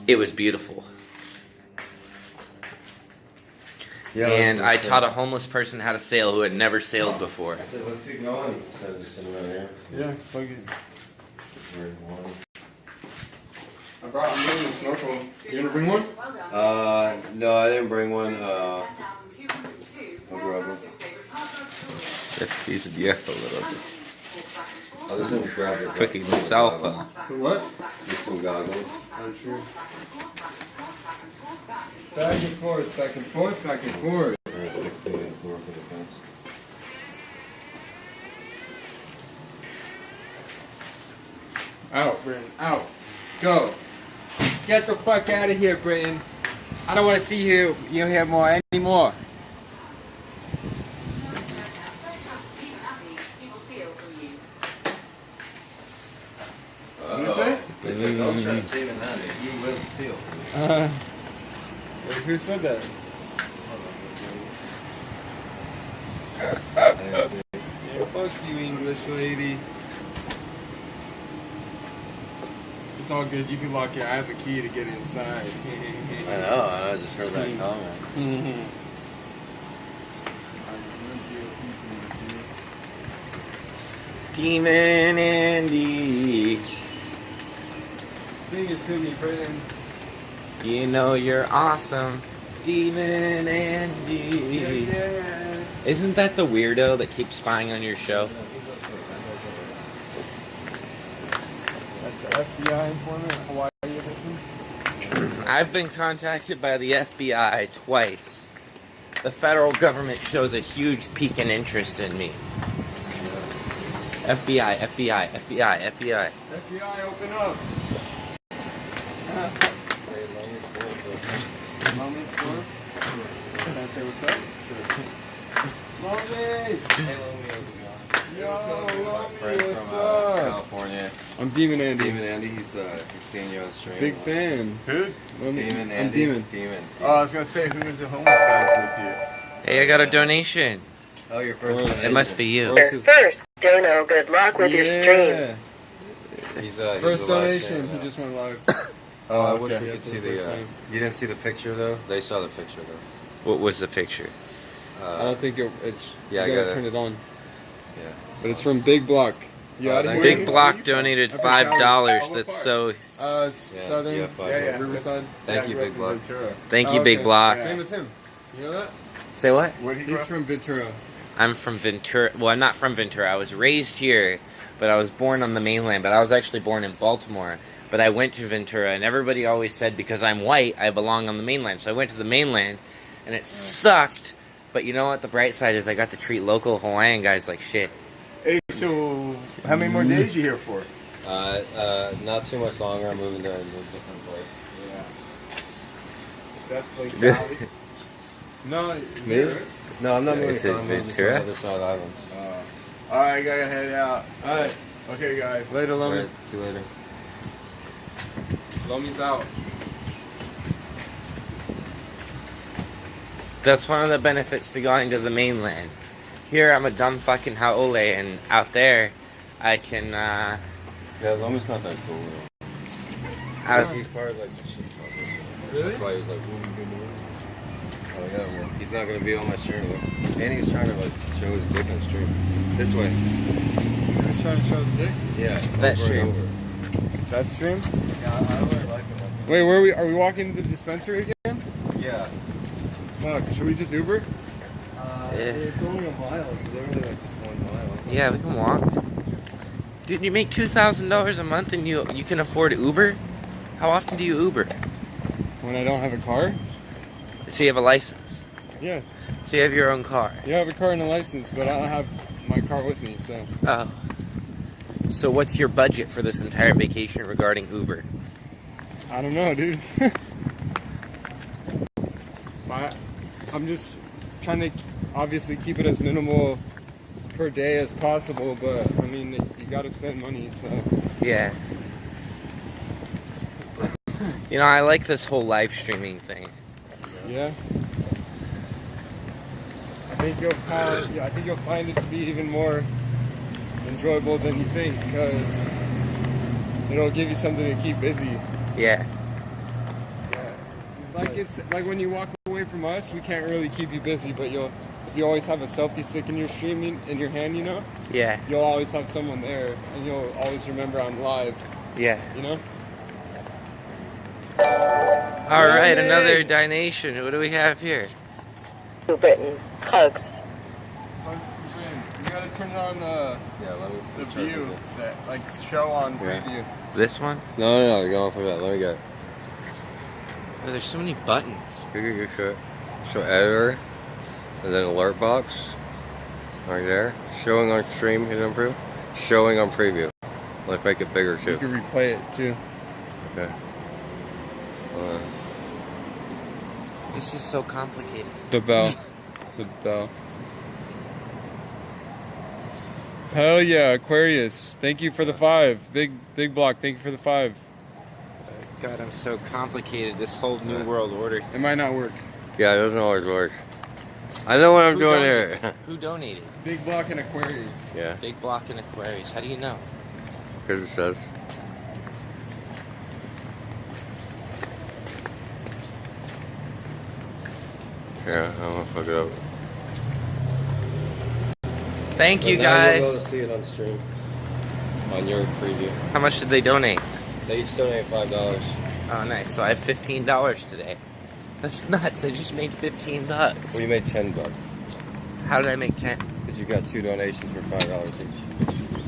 [SPEAKER 2] It was beautiful.
[SPEAKER 1] Yeah,
[SPEAKER 2] And I taught a homeless person how to sail who had never sailed before.
[SPEAKER 1] I said, let's keep going. Instead of just sitting right here.
[SPEAKER 5] Yeah, fuck it.
[SPEAKER 1] We're in one.
[SPEAKER 5] I'm bringing a snorkel. You gonna bring one?
[SPEAKER 6] Well done.
[SPEAKER 1] No, I didn't bring one.
[SPEAKER 6] 10,202.
[SPEAKER 1] I'll grab
[SPEAKER 6] Tell us
[SPEAKER 1] one.
[SPEAKER 6] your favourite hard rock story.
[SPEAKER 2] Let's use the F a little bit.
[SPEAKER 1] I'll just gonna grab your
[SPEAKER 2] Cooking myself up.
[SPEAKER 5] What?
[SPEAKER 1] Get some goggles.
[SPEAKER 5] I'm sure. Back and forth, back and forth, back and forth.
[SPEAKER 1] Alright, fixing the door for the fence.
[SPEAKER 5] Out, Brandon, out. Go. Get the fuck out of here, Brandon. I don't want to see you here more anymore.
[SPEAKER 6] Don't trust Steve and Addy. He will steal from you.
[SPEAKER 5] What did you say?
[SPEAKER 1] They said, don't trust Steve and that. You will steal.
[SPEAKER 5] Who said that? Yeah, fuck you, English lady. It's all good. You can lock it. I have a key to get inside.
[SPEAKER 1] I know. I just heard that comment.
[SPEAKER 2] Demon Andy,
[SPEAKER 5] Sing it to me, Brandon.
[SPEAKER 2] you know you're awesome. Demon Andy.
[SPEAKER 5] Yeah.
[SPEAKER 2] Isn't that the weirdo that keeps spying on your show?
[SPEAKER 5] That's the FBI informant, Hawaii edition.
[SPEAKER 2] I've been contacted by the FBI twice. The federal government shows a huge pique and interest in me. FBI, FBI, FBI, FBI.
[SPEAKER 5] FBI, open up. Mommy, door. Can I say what's up? Mommy! Yo, Mommy, what's up?
[SPEAKER 1] California.
[SPEAKER 5] I'm Demon Andy.
[SPEAKER 1] Demon Andy, he's seeing you on stream.
[SPEAKER 5] Big fan.
[SPEAKER 8] Who?
[SPEAKER 1] Demon
[SPEAKER 5] I'm
[SPEAKER 1] Andy.
[SPEAKER 5] Demon.
[SPEAKER 1] Demon.
[SPEAKER 8] Oh, I was gonna say, who is the homeless guys
[SPEAKER 2] Hey, I got a donation.
[SPEAKER 1] Oh, your first
[SPEAKER 5] It
[SPEAKER 2] It
[SPEAKER 1] donation.
[SPEAKER 2] must be you.
[SPEAKER 5] First,
[SPEAKER 9] First, Dono, good luck with your stream.
[SPEAKER 1] He's
[SPEAKER 5] First
[SPEAKER 1] the last
[SPEAKER 5] donation.
[SPEAKER 1] guy,
[SPEAKER 5] He just went live.
[SPEAKER 1] Oh, I wish
[SPEAKER 5] Okay.
[SPEAKER 1] we
[SPEAKER 5] Yeah,
[SPEAKER 1] could
[SPEAKER 5] for
[SPEAKER 1] see
[SPEAKER 5] the first
[SPEAKER 1] the.
[SPEAKER 5] time.
[SPEAKER 1] You didn't see the picture though. They saw the picture though.
[SPEAKER 2] What was the picture?
[SPEAKER 5] I don't think it's.
[SPEAKER 1] Yeah, I
[SPEAKER 5] you gotta
[SPEAKER 1] gotta-
[SPEAKER 5] turn it on.
[SPEAKER 1] Yeah.
[SPEAKER 5] But it's from Big Block. You out of here?
[SPEAKER 2] Big Block donated $5. That's so.
[SPEAKER 5] Southern.
[SPEAKER 1] yeah, five.
[SPEAKER 5] Riverside.
[SPEAKER 1] Thank you, Big Block.
[SPEAKER 2] Thank you,
[SPEAKER 5] Oh,
[SPEAKER 2] Big
[SPEAKER 5] okay.
[SPEAKER 2] Block.
[SPEAKER 5] Same as him. You know that?
[SPEAKER 2] Say what?
[SPEAKER 5] He's from Ventura.
[SPEAKER 2] I'm from Ventura. Well, I'm not from Ventura. I was raised here, but I was born on the mainland. But I was actually born in Baltimore. But I went to Ventura, and everybody always said because I'm white, I belong on the mainland. So I went to the mainland, and it sucked. But you know what? The bright side is I got to treat local Hawaiian guys like shit.
[SPEAKER 8] Hey, so how many more days you here for?
[SPEAKER 1] Not too much longer. I'm moving to a different place.
[SPEAKER 8] Yeah. Definitely Cali.
[SPEAKER 5] No,
[SPEAKER 1] Me? No, I'm not moving
[SPEAKER 2] Is
[SPEAKER 1] to
[SPEAKER 2] it
[SPEAKER 1] I'm moving to the
[SPEAKER 2] Ventura?
[SPEAKER 1] other side of the island.
[SPEAKER 8] Alright, I gotta head out.
[SPEAKER 5] Alright,
[SPEAKER 8] Okay, guys.
[SPEAKER 5] later, Lomi.
[SPEAKER 1] Alright, see you later.
[SPEAKER 5] Lomi's out.
[SPEAKER 2] That's one of the benefits to going to the mainland. Here, I'm a dumb fucking haole, and out there, I can,
[SPEAKER 1] Yeah, Lomi's not that cool. He's part of like the shit talk.
[SPEAKER 5] Really?
[SPEAKER 1] That's why he was like, "What are you doing?" Oh yeah, well, he's not gonna be on my stream. And he was trying to like show his dick on stream. This way.
[SPEAKER 5] He was trying to show his dick?
[SPEAKER 1] Yeah.
[SPEAKER 2] That
[SPEAKER 1] over and
[SPEAKER 2] stream.
[SPEAKER 1] over.
[SPEAKER 5] That stream?
[SPEAKER 1] Yeah, I don't really like him.
[SPEAKER 5] Wait, where are we? Are we walking to the dispensary again?
[SPEAKER 1] Yeah.
[SPEAKER 5] Fuck, should we just Uber?
[SPEAKER 1] It's only a mile. It's literally like just 1 mile.
[SPEAKER 2] Yeah, we can walk. Dude, you make $2,000 a month and you can afford Uber? How often do you Uber?
[SPEAKER 5] When I don't have a car?
[SPEAKER 2] So you have a license.
[SPEAKER 5] Yeah.
[SPEAKER 2] So you have your own car.
[SPEAKER 5] Yeah, I have a car and a license, but I don't have my car with me, so.
[SPEAKER 2] Oh. So what's your budget for this entire vacation regarding Uber?
[SPEAKER 5] I don't know, dude. I'm just trying to obviously keep it as minimal per day as possible, but I mean, you gotta spend money, so.
[SPEAKER 2] Yeah. You know, I like this whole live streaming thing.
[SPEAKER 5] Yeah. I think you'll find it to be even more enjoyable than you think, because it'll give you something to keep busy.
[SPEAKER 2] Yeah.
[SPEAKER 5] Like it's like when you walk away from us, we can't really keep you busy, but if you always have a selfie stick in your streaming in your hand, you know,
[SPEAKER 2] Yeah.
[SPEAKER 5] you'll always have someone there, and you'll always remember I'm live,
[SPEAKER 2] Yeah.
[SPEAKER 5] you know.
[SPEAKER 2] All right, another donation. What do we have here?
[SPEAKER 9] To Britain. Hugs.
[SPEAKER 5] You gotta turn on
[SPEAKER 1] Yeah, let me
[SPEAKER 5] the view, that like show on
[SPEAKER 1] Yeah.
[SPEAKER 5] preview.
[SPEAKER 2] This one?
[SPEAKER 1] No, go on for that. Let me get.
[SPEAKER 2] Oh, there's so many buttons.
[SPEAKER 1] Good. Show editor, and then alert box, right there. Showing on stream, hit improve. Showing on preview. Let's make it bigger
[SPEAKER 5] You
[SPEAKER 1] too.
[SPEAKER 5] can replay it too.
[SPEAKER 1] Okay.
[SPEAKER 2] This is so complicated.
[SPEAKER 5] The bell. The bell. Hell yeah, Aquarius. Thank you for the 5. Big Block, thank you for the 5.
[SPEAKER 2] God, I'm so complicated. This whole new world order.
[SPEAKER 5] It might not work.
[SPEAKER 1] Yeah, it doesn't always work. I know what I'm
[SPEAKER 2] Who
[SPEAKER 1] doing
[SPEAKER 2] donated?
[SPEAKER 1] here.
[SPEAKER 2] Who donated?
[SPEAKER 5] Big Block and Aquarius.
[SPEAKER 1] Yeah,
[SPEAKER 2] Big Block and Aquarius. How do you know?
[SPEAKER 1] because it says. Yeah, I'm gonna fuck it up.
[SPEAKER 2] Thank you,
[SPEAKER 1] But now you'll be able
[SPEAKER 2] guys.
[SPEAKER 1] to see it on stream. On your preview.
[SPEAKER 2] How much did they donate?
[SPEAKER 1] They each donate $5.
[SPEAKER 2] Oh, nice. So I have $15 today. That's nuts. I just made $15.
[SPEAKER 1] Well, you made $10.
[SPEAKER 2] How did I make 10?
[SPEAKER 1] Because you got 2 donations for $5 each.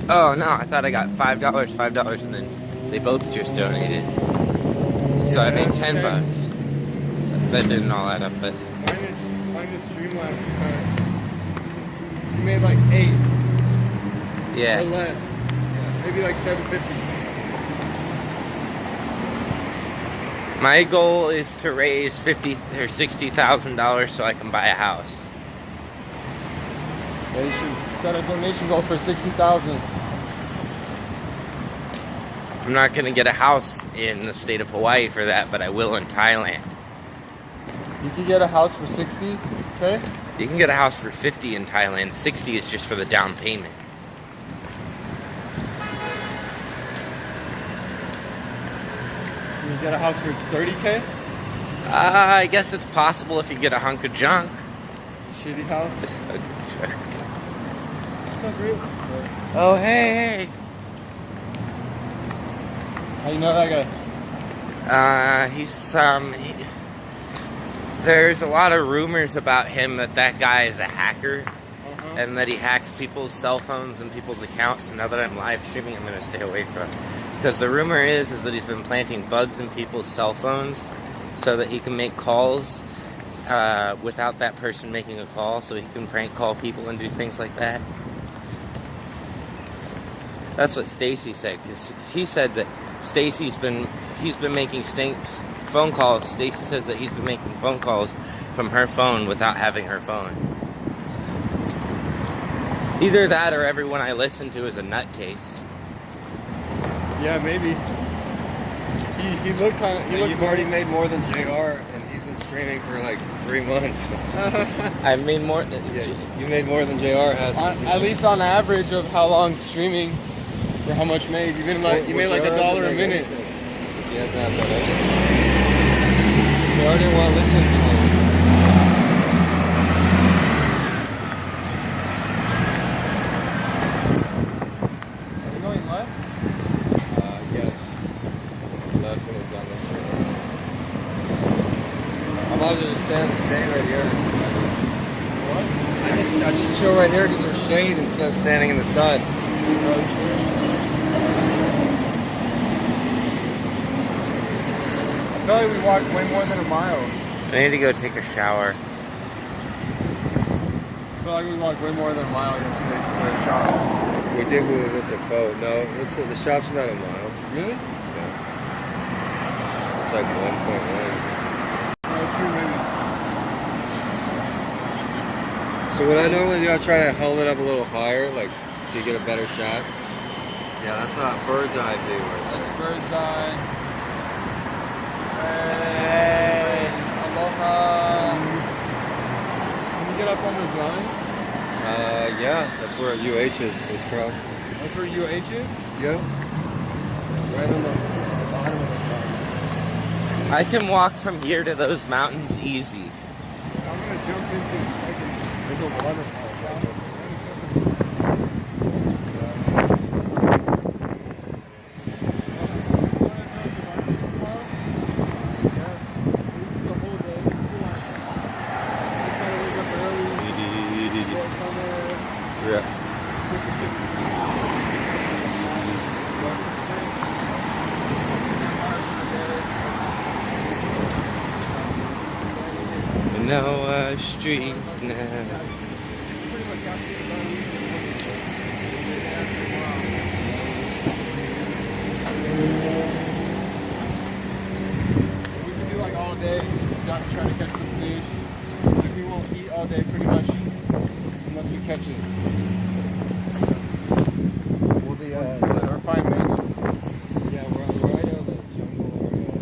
[SPEAKER 2] Oh, no. I thought I got $5, and then they both just donated. So I made 10 bucks. That didn't all add up, but
[SPEAKER 5] Minus Streamlabs kind of. It's made like 8 or
[SPEAKER 2] yeah.
[SPEAKER 5] less. Maybe like 750.
[SPEAKER 2] My goal is to raise $50,000 or $60,000 so I can buy a house.
[SPEAKER 5] Yeah, you should set a donation goal for 60,000.
[SPEAKER 2] I'm not gonna get a house in the state of Hawaii for that, but I will in Thailand.
[SPEAKER 5] You could get a house for 60, okay?
[SPEAKER 2] You can get a house for 50 in Thailand. 60 is just for the down payment.
[SPEAKER 5] You get a house for 30K?
[SPEAKER 2] I guess it's possible if you get a hunk of junk.
[SPEAKER 5] Shitty house.
[SPEAKER 2] Oh, hey, hey.
[SPEAKER 5] How you know that guy?
[SPEAKER 2] There's a lot of rumors about him that guy is a hacker. And that he hacks people's cell phones and people's accounts. And now that I'm live streaming, I'm going to stay away from it. Because the rumor is that he's been planting bugs in people's cell phones so that he can make calls without that person making a call, so he can prank call people and do things like that. That's what Stacy said, because he said that he's been making phone calls. Stacy says that he's been making phone calls from her phone without having her phone. Either that or everyone I listen to is a nutcase.
[SPEAKER 5] Yeah, maybe. He looked kind of.
[SPEAKER 1] You've already made more than JR, and he's been streaming for like 3 months.
[SPEAKER 2] I made more.
[SPEAKER 1] Yeah, you made more than JR has.
[SPEAKER 5] At least on average of how long streaming, for how much made. You made like $1 a minute.
[SPEAKER 1] He has that donation. JR didn't want to listen to him. I'm just staying right here. What? I just chill right here because there's shade instead of standing in the sun.
[SPEAKER 5] I feel like we walked way more than a mile.
[SPEAKER 2] I need to go take a shower.
[SPEAKER 5] I feel like we walked way more than a mile yesterday to the shop.
[SPEAKER 1] We did. We went to Faux. No, the shop's about a mile.
[SPEAKER 5] Really?
[SPEAKER 1] Yeah. It's like 1.1. So what I normally do, I try to hold it up a little higher, like so you get a better shot. Yeah, that's a bird's eye view.
[SPEAKER 5] That's bird's eye. Hey, aloha. Can you get up on those mountains?
[SPEAKER 1] Yeah, that's where UH is. It's cross.
[SPEAKER 5] That's where UH is?
[SPEAKER 1] Yeah. Right on the bottom of the mountain.
[SPEAKER 2] I can walk from here to those mountains easy.
[SPEAKER 5] I'm gonna jump into there's a waterfall.
[SPEAKER 2] Noah Street now.
[SPEAKER 5] We can do like all day, try to catch some fish. Like we won't eat all day pretty much unless we catch it.
[SPEAKER 1] We'll be
[SPEAKER 5] or find mangoes.
[SPEAKER 1] Yeah, we're right out of the jungle area.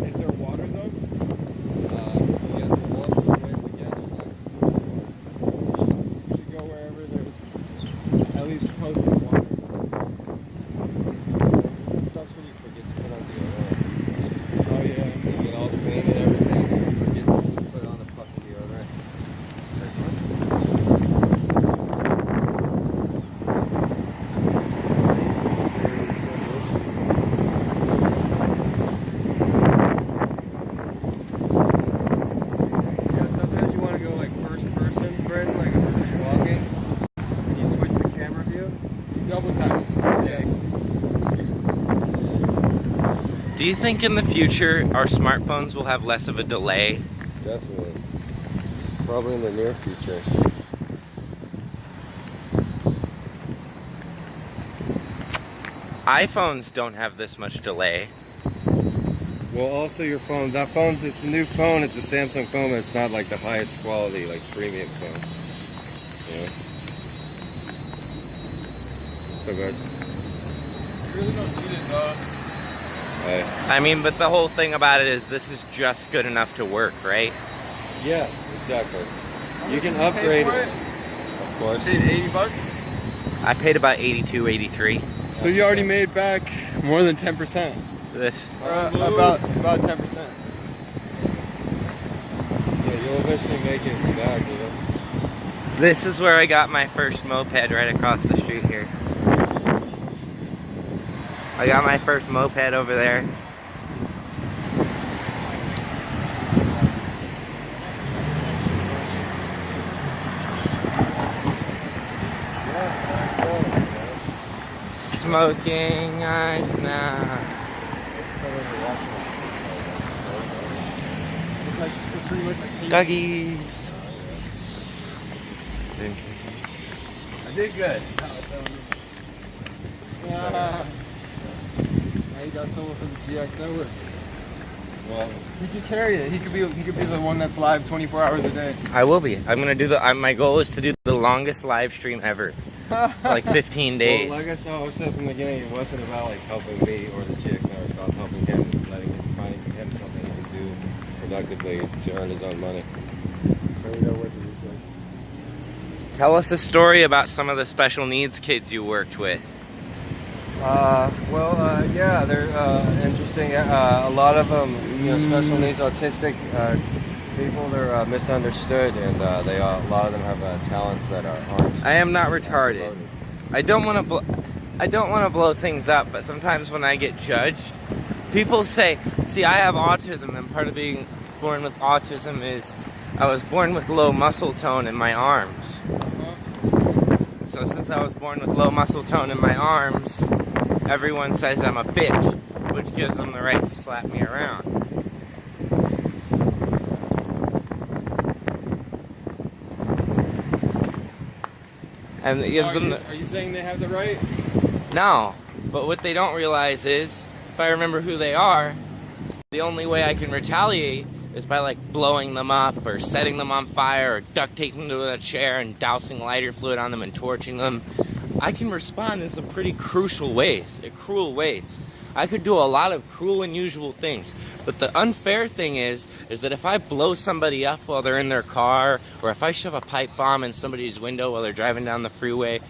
[SPEAKER 5] Is there water though?
[SPEAKER 1] Yeah, we'll walk the way we get.
[SPEAKER 5] We should go wherever there's at least close to water.
[SPEAKER 1] It sucks when you forget to put on deodorant.
[SPEAKER 5] Oh yeah.
[SPEAKER 1] You get all clean and everything, and you forget to put on the fucking deodorant. Yeah, sometimes you want to go like first person, Brittons, like if we're just walking, and you switch the camera view.
[SPEAKER 5] Double tap.
[SPEAKER 1] Yeah.
[SPEAKER 2] Do you think in the future our smartphones will have less of a delay?
[SPEAKER 1] Definitely. Probably in the near future.
[SPEAKER 2] iPhones don't have this much delay.
[SPEAKER 1] Well, also your phone. It's a new phone. It's a Samsung phone, but it's not like the highest quality, like premium phone. Yeah. So guys.
[SPEAKER 5] You really don't need it though.
[SPEAKER 1] Hey.
[SPEAKER 2] I mean, but the whole thing about it is this is just good enough to work, right?
[SPEAKER 1] Yeah, exactly. You can
[SPEAKER 5] How much did you
[SPEAKER 1] upgrade
[SPEAKER 5] pay for
[SPEAKER 1] it. Of course.
[SPEAKER 5] Paid $80.
[SPEAKER 2] I paid about 82, 83.
[SPEAKER 5] So you already made back more than 10%.
[SPEAKER 2] This.
[SPEAKER 5] Or about 10%.
[SPEAKER 1] Yeah, you'll eventually make it back, you know.
[SPEAKER 2] This is where I got my first moped right across the street here. I got my first moped over there. Smoking ice now. Duggies.
[SPEAKER 8] I did good.
[SPEAKER 5] Now you got someone for the GX. Well, he could carry it. He could be the one that's live 24 hours a day.
[SPEAKER 2] I will be. I'm gonna do my goal is to do the longest live stream ever. Like 15 days.
[SPEAKER 1] Well, like I said from the beginning, it wasn't about like helping me or the GX. It was about helping him, finding him something he can do productively to earn his own money.
[SPEAKER 2] Tell us a story about some of the special needs kids you worked with.
[SPEAKER 1] Yeah, they're interesting. A lot of them, special needs, autistic people. They're misunderstood, and a lot of them have talents that aren't.
[SPEAKER 2] I am not retarded. I don't want to blow things up, but sometimes when I get judged, people say, "See, I have autism," and part of being born with autism is I was born with low muscle tone in my arms. So since I was born with low muscle tone in my arms, everyone says I'm a bitch, which gives them the right to slap me around. And it gives them
[SPEAKER 5] Are you saying they have the right?
[SPEAKER 2] No, but what they don't realize is, if I remember who they are, the only way I can retaliate is by like blowing them up or setting them on fire or duct taping them to a chair and dousing lighter fluid on them and torching them. I can respond in some pretty cruel ways. I could do a lot of cruel, unusual things. But the unfair thing is that if I blow somebody up while they're in their car, or if I shove a pipe bomb in somebody's window while they're driving down the freeway,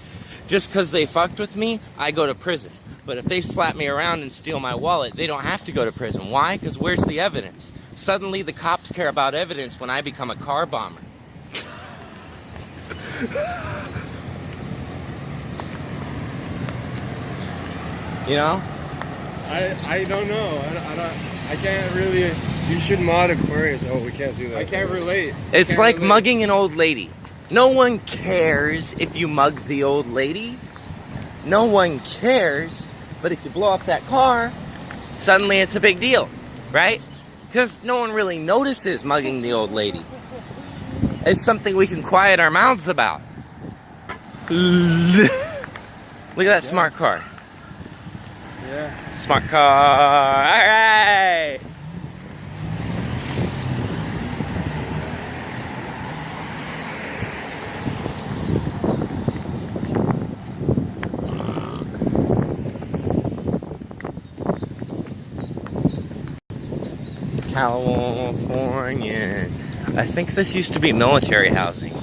[SPEAKER 2] just because they fucked with me, I go to prison. But if they slap me around and steal my wallet, they don't have to go to prison. Why? Because where's the evidence? Suddenly the cops care about evidence when I become a car bomber. You know?
[SPEAKER 5] I don't know. I can't really.
[SPEAKER 1] You should mod Aquarius. Oh, we can't do that.
[SPEAKER 5] I can't relate.
[SPEAKER 2] It's like mugging an old lady. No one cares if you mug the old lady. No one cares. But if you blow up that car, suddenly it's a big deal, right? Because no one really notices mugging the old lady. It's something we can quiet our mouths about. Look at that smart car.
[SPEAKER 5] Yeah.
[SPEAKER 2] Smart car. All right. California. I think this used to be military housing.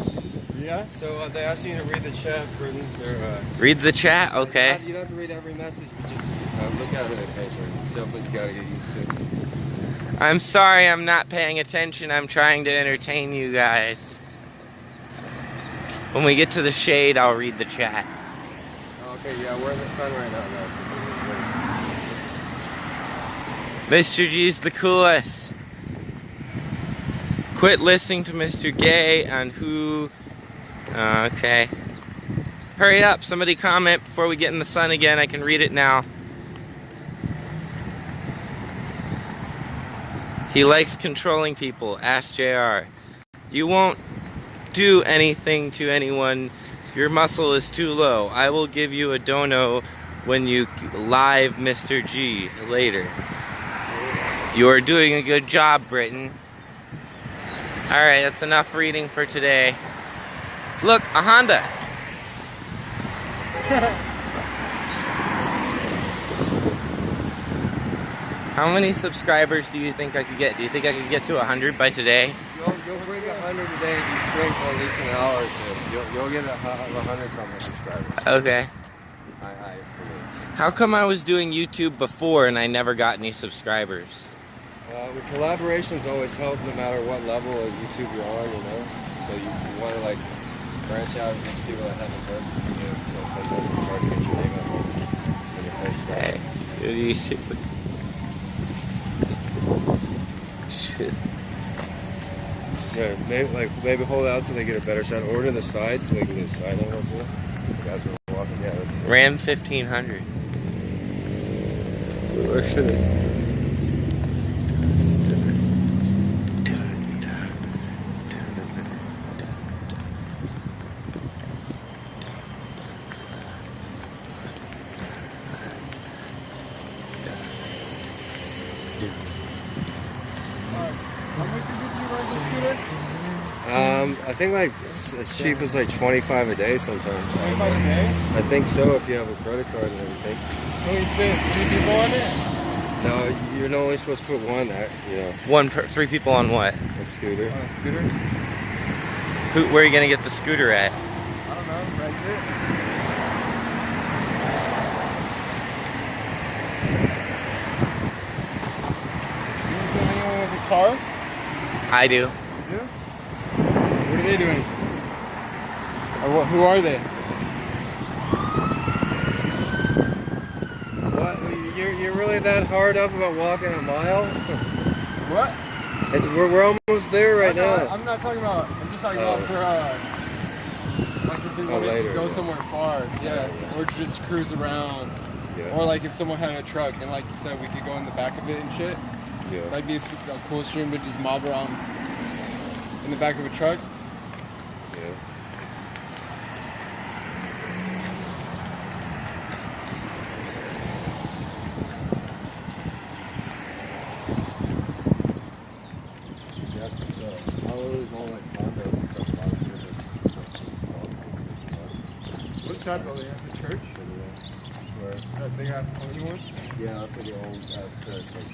[SPEAKER 1] Yeah. So they asked you to read the chat, Britton.
[SPEAKER 2] Read the chat, okay.
[SPEAKER 1] You don't have to read every message. Just look at it occasionally. Something you gotta get used to.
[SPEAKER 2] I'm sorry, I'm not paying attention. I'm trying to entertain you guys. When we get to the shade, I'll read the chat.
[SPEAKER 1] Okay, yeah, we're in the sun right now.
[SPEAKER 2] Mr. G's the coolest. Quit listening to Mr. Gay on who... okay. Hurry up, somebody comment before we get in the sun again. I can read it now. He likes controlling people. Ask JR. You won't do anything to anyone. Your muscle is too low. I will give you a dono when you live Mr. G later. You are doing a good job, Britton. Alright, that's enough reading for today. Look, a Honda. How many subscribers do you think I could get? Do you think I could get to 100 by today?
[SPEAKER 1] You'll bring 100 today if you string for at least an hour or two. You'll get 100 something subscribers.
[SPEAKER 2] Okay.
[SPEAKER 1] I believe.
[SPEAKER 2] How come I was doing YouTube before and I never got any subscribers?
[SPEAKER 1] The collaborations always help no matter what level of YouTube you're on, you know? So you want to like branch out and reach people that haven't heard from you. So sometimes it's hard to get your name out when you're first starting.
[SPEAKER 2] Hey. do you see? Shit.
[SPEAKER 1] Yeah, maybe hold out so they get a better shot, or to the side so they can get a side angle too. The guys are walking. Yeah.
[SPEAKER 2] Ram 1500. Look for this.
[SPEAKER 5] How much did you ride the scooter?
[SPEAKER 1] I think like as cheap as like 25 a day sometimes.
[SPEAKER 5] 25 a day?
[SPEAKER 1] I think so if you have a credit card and everything.
[SPEAKER 5] Only fit 3 people on it?
[SPEAKER 1] No, you're only supposed to put one.
[SPEAKER 2] Three people on what?
[SPEAKER 1] A scooter.
[SPEAKER 5] On a scooter?
[SPEAKER 2] Where are you gonna get the scooter at?
[SPEAKER 5] I don't know, right there. You want to send anyone with a car?
[SPEAKER 2] I do.
[SPEAKER 5] You do? What are they doing? Or who are they?
[SPEAKER 1] What? You're really that hard up about walking a mile?
[SPEAKER 5] What?
[SPEAKER 1] We're almost there right now.
[SPEAKER 5] I'm not talking about. I'm just talking about for like if they wanted
[SPEAKER 1] later,
[SPEAKER 5] to go
[SPEAKER 1] yeah.
[SPEAKER 5] somewhere far, yeah, or just cruise around,
[SPEAKER 1] Yeah.
[SPEAKER 5] or like if someone had a truck and like you said we could go in the back of it and shit.
[SPEAKER 1] Yeah.
[SPEAKER 5] That'd be a cool stream to just mob around in the back of a truck.
[SPEAKER 1] Yeah. Yes, it's always all like condo and stuff.
[SPEAKER 5] What's that building? That's a church?
[SPEAKER 1] Where?
[SPEAKER 5] That big ass pony one?
[SPEAKER 1] Yeah, that's like the old ass church, like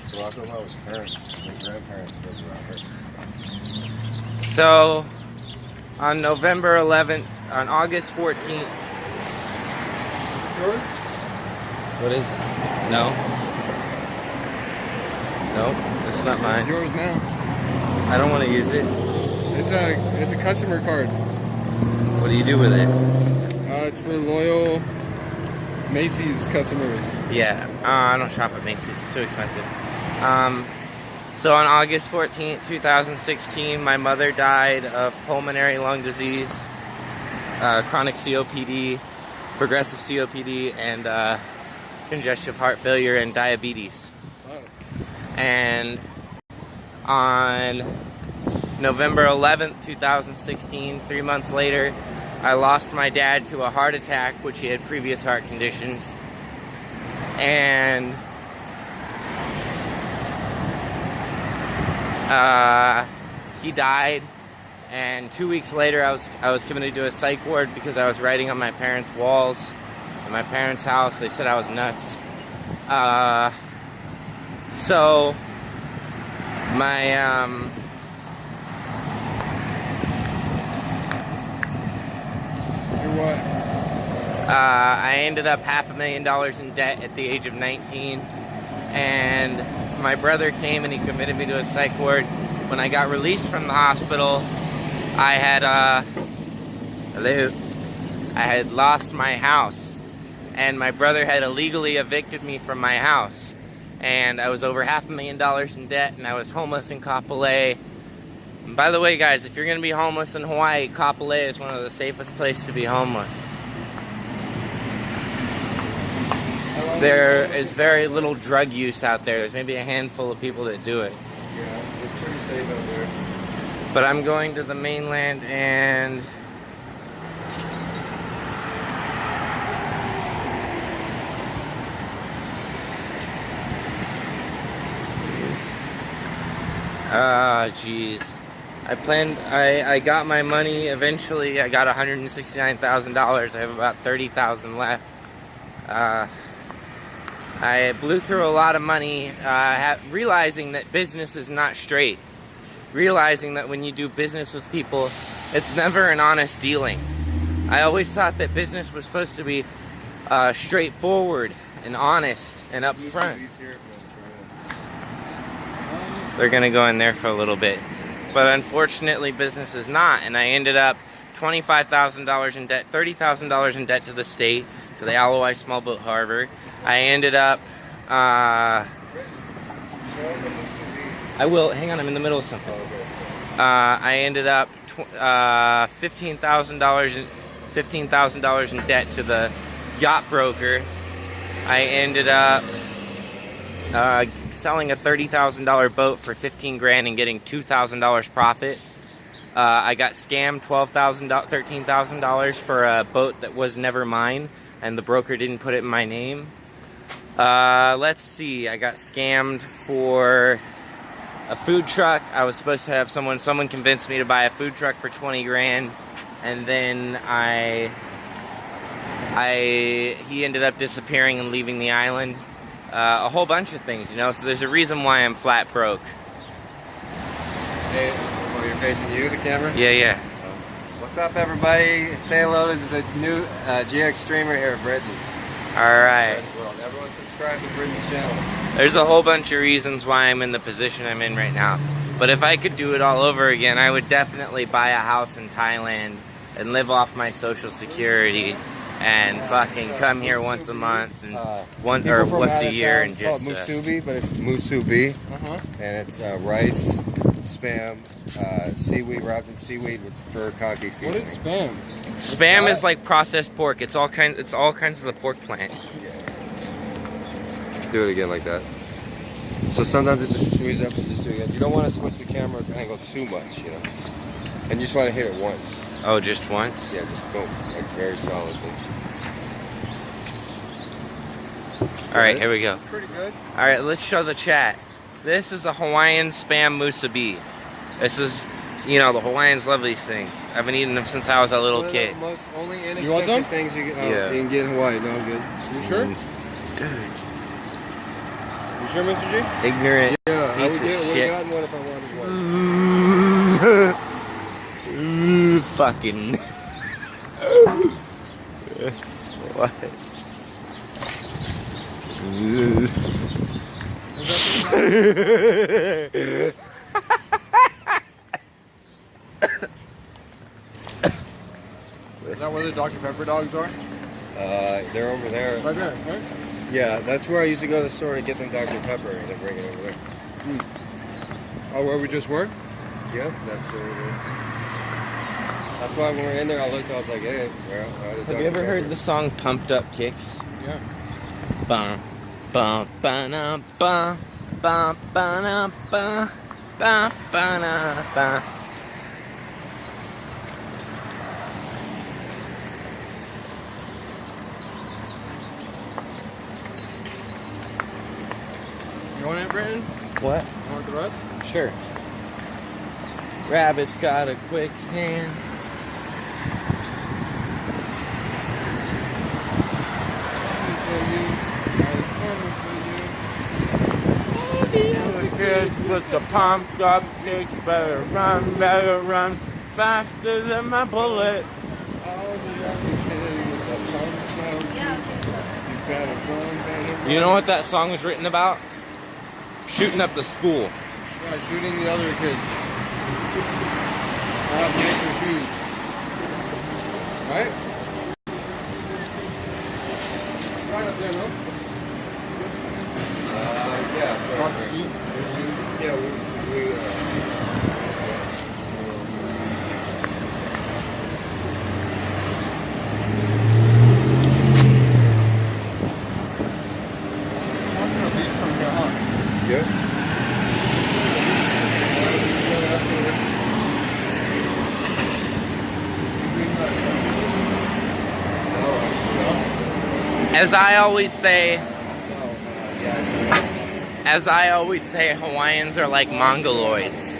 [SPEAKER 1] so I thought my parents, my grandparents lived around here.
[SPEAKER 2] So, on November 11th, on August 14th.
[SPEAKER 5] It's yours?
[SPEAKER 2] What is it? No. No, it's not
[SPEAKER 5] It's
[SPEAKER 2] mine.
[SPEAKER 5] yours now.
[SPEAKER 2] I don't want to use it.
[SPEAKER 5] It's a customer card.
[SPEAKER 2] What do you do with it?
[SPEAKER 5] It's for loyal Macy's customers.
[SPEAKER 2] Yeah, I don't shop at Macy's. It's too expensive. So on August 14th, 2016, my mother died of pulmonary lung disease, chronic COPD, progressive COPD, and congestive heart failure and diabetes.
[SPEAKER 5] Wow.
[SPEAKER 2] And on November 11th, 2016, 3 months later, I lost my dad to a heart attack, which he had previous heart conditions. And he died. And 2 weeks later, I was committed to a psych ward because I was writing on my parents' walls in my parents' house. They said I was nuts. So my
[SPEAKER 5] What?
[SPEAKER 2] I ended up $500,000 in debt at the age of 19, and my brother came and he committed me to a psych ward. When I got released from the hospital, I had lost my house, and my brother had illegally evicted me from my house, and I was over $500,000 in debt, and I was homeless in Kapolei. And by the way, guys, if you're going to be homeless in Hawaii, Kapolei is one of the safest places to be homeless. There is very little drug use out there. There's maybe a handful of people that do it.
[SPEAKER 1] Yeah, it's pretty safe out there.
[SPEAKER 2] But I'm going to the mainland and jeez. I got my money eventually. I got $169,000. I have about $30,000 left. I blew through a lot of money, realizing that business is not straight. Realizing that when you do business with people, it's never an honest dealing. I always thought that business was supposed to be straightforward and honest and upfront. They're gonna go in there for a little bit. But unfortunately, business is not, and I ended up $25,000 in debt, $30,000 in debt to the state, to the Alloy Small Boat Harbor. I ended up, I will, hang on, I'm in the middle of something. I ended up $15,000 in debt to the yacht broker. I ended up selling a $30,000 boat for 15 grand and getting $2,000 profit. I got scammed $13,000 for a boat that was never mine, and the broker didn't put it in my name. Let's see, I got scammed for a food truck. I was supposed to have someone convinced me to buy a food truck for 20 grand, and then he ended up disappearing and leaving the island. A whole bunch of things, you know, so there's a reason why I'm flat broke.
[SPEAKER 1] Hey, oh, you're facing you, the camera?
[SPEAKER 2] Yeah.
[SPEAKER 1] What's up, everybody? Say hello to the new GX streamer here at Britton.
[SPEAKER 2] Alright.
[SPEAKER 1] Everyone subscribe to Britton's channel.
[SPEAKER 2] There's a whole bunch of reasons why I'm in the position I'm in right now. But if I could do it all over again, I would definitely buy a house in Thailand and live off my social security and fucking come here once a month and once a year and just
[SPEAKER 1] musubi, but it's musubi, and it's rice, spam, seaweed wrapped in seaweed with furikake seaweed.
[SPEAKER 5] What is spam?
[SPEAKER 2] Spam is like processed pork. It's all kinds of the pork plant.
[SPEAKER 1] Do it again like that. So sometimes it just screws up, so just do it again. You don't want to switch the camera angle too much, you know. And you just want to hit it once.
[SPEAKER 2] Oh, just once?
[SPEAKER 1] Yeah, just boom, like very solidly.
[SPEAKER 2] Alright, here we go.
[SPEAKER 1] It's pretty good.
[SPEAKER 2] Alright, let's show the chat. This is a Hawaiian spam musubi. This is, you know, the Hawaiians love these things. I've been eating them since I was a little kid.
[SPEAKER 1] One of the most only
[SPEAKER 5] want
[SPEAKER 1] inexpensive
[SPEAKER 5] some?
[SPEAKER 1] things you can,
[SPEAKER 2] Yeah.
[SPEAKER 1] you can get in Hawaii. No, I'm good.
[SPEAKER 5] You sure?
[SPEAKER 2] Dude.
[SPEAKER 5] You sure, Mr. G?
[SPEAKER 2] Ignorant
[SPEAKER 1] Yeah, I
[SPEAKER 2] piece
[SPEAKER 1] would
[SPEAKER 2] of
[SPEAKER 1] get
[SPEAKER 2] shit.
[SPEAKER 1] gotten one if I wanted one.
[SPEAKER 2] Fucking. What?
[SPEAKER 5] Is that where the Dr. Pepper dogs are?
[SPEAKER 1] They're over there.
[SPEAKER 5] Right there, right?
[SPEAKER 1] Yeah, that's where I used to go to the store to get them Dr. Pepper and then bring it over there.
[SPEAKER 5] Oh, where we just were?
[SPEAKER 1] Yeah, that's where it is. That's why when we were in there, I looked, I was like, hey,
[SPEAKER 2] Have you ever heard the song Pumped Up Kicks?
[SPEAKER 5] Yeah.
[SPEAKER 2] Bum, bum, ba-na, bum, bum, ba-na, bum, bum, ba-na, bum.
[SPEAKER 5] You want it, Britton?
[SPEAKER 2] What?
[SPEAKER 5] You want the rest?
[SPEAKER 2] Sure. Rabbit's got a quick hand. The kids with the pumped up kicks better run faster than my bullet. You know what that song was written about? Shooting up the school.
[SPEAKER 5] Yeah, shooting the other kids. I have nicer shoes. Right? Right up there, no?
[SPEAKER 1] Yeah, Yeah.
[SPEAKER 2] As I always say, Hawaiians are like Mongoloids.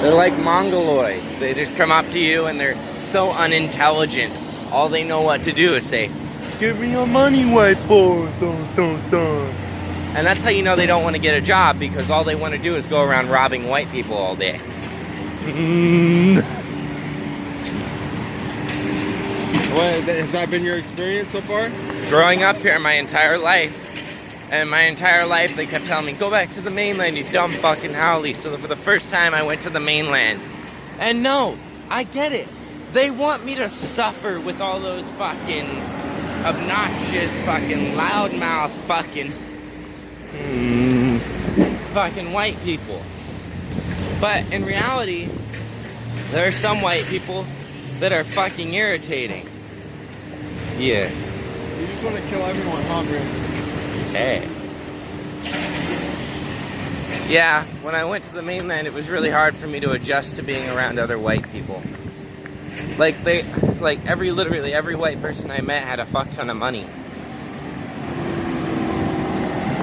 [SPEAKER 2] They're like Mongoloids. They just come up to you and they're so unintelligent. All they know what to do is say, "Give me your money, white boy." Dun, dun, dun. And that's how you know they don't want to get a job, because all they want to do is go around robbing white people all day.
[SPEAKER 5] What, has that been your experience so far?
[SPEAKER 2] Growing up here my entire life, And my entire life, they kept telling me, go back to the mainland, you dumb fucking haole. So for the first time, I went to the mainland. And no, I get it. They want me to suffer with all those fucking obnoxious, fucking loudmouth, fucking white people. But in reality, there are some white people that are fucking irritating. Yeah.
[SPEAKER 5] You just want to kill everyone, huh, Brittons?
[SPEAKER 2] Hey. Yeah, when I went to the mainland, it was really hard for me to adjust to being around other white people. Literally every white person I met had a fuck ton of money.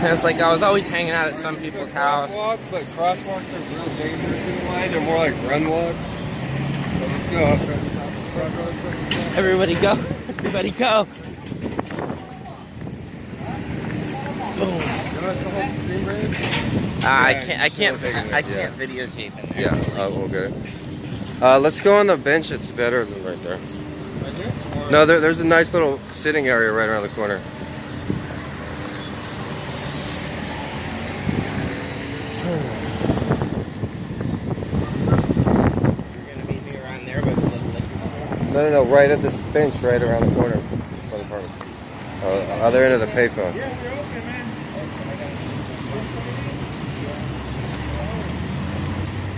[SPEAKER 2] And it's like I was always hanging out at some people's house.
[SPEAKER 1] Crosswalk, but crosswalks are real dangerous in a way. They're more like run walks. So let's go. I'll try to
[SPEAKER 2] Everybody go. Everybody go. Boom. I can't videotape it.
[SPEAKER 1] Yeah, we'll get it. Let's go on the bench. It's better than right there.
[SPEAKER 5] Right here? Or
[SPEAKER 1] No, there's a nice little sitting area right around the corner.
[SPEAKER 2] You're gonna meet me around there, but
[SPEAKER 1] No, right at this bench right around the corner for the apartments. Other end of the payphone.
[SPEAKER 5] yeah, we're open, man.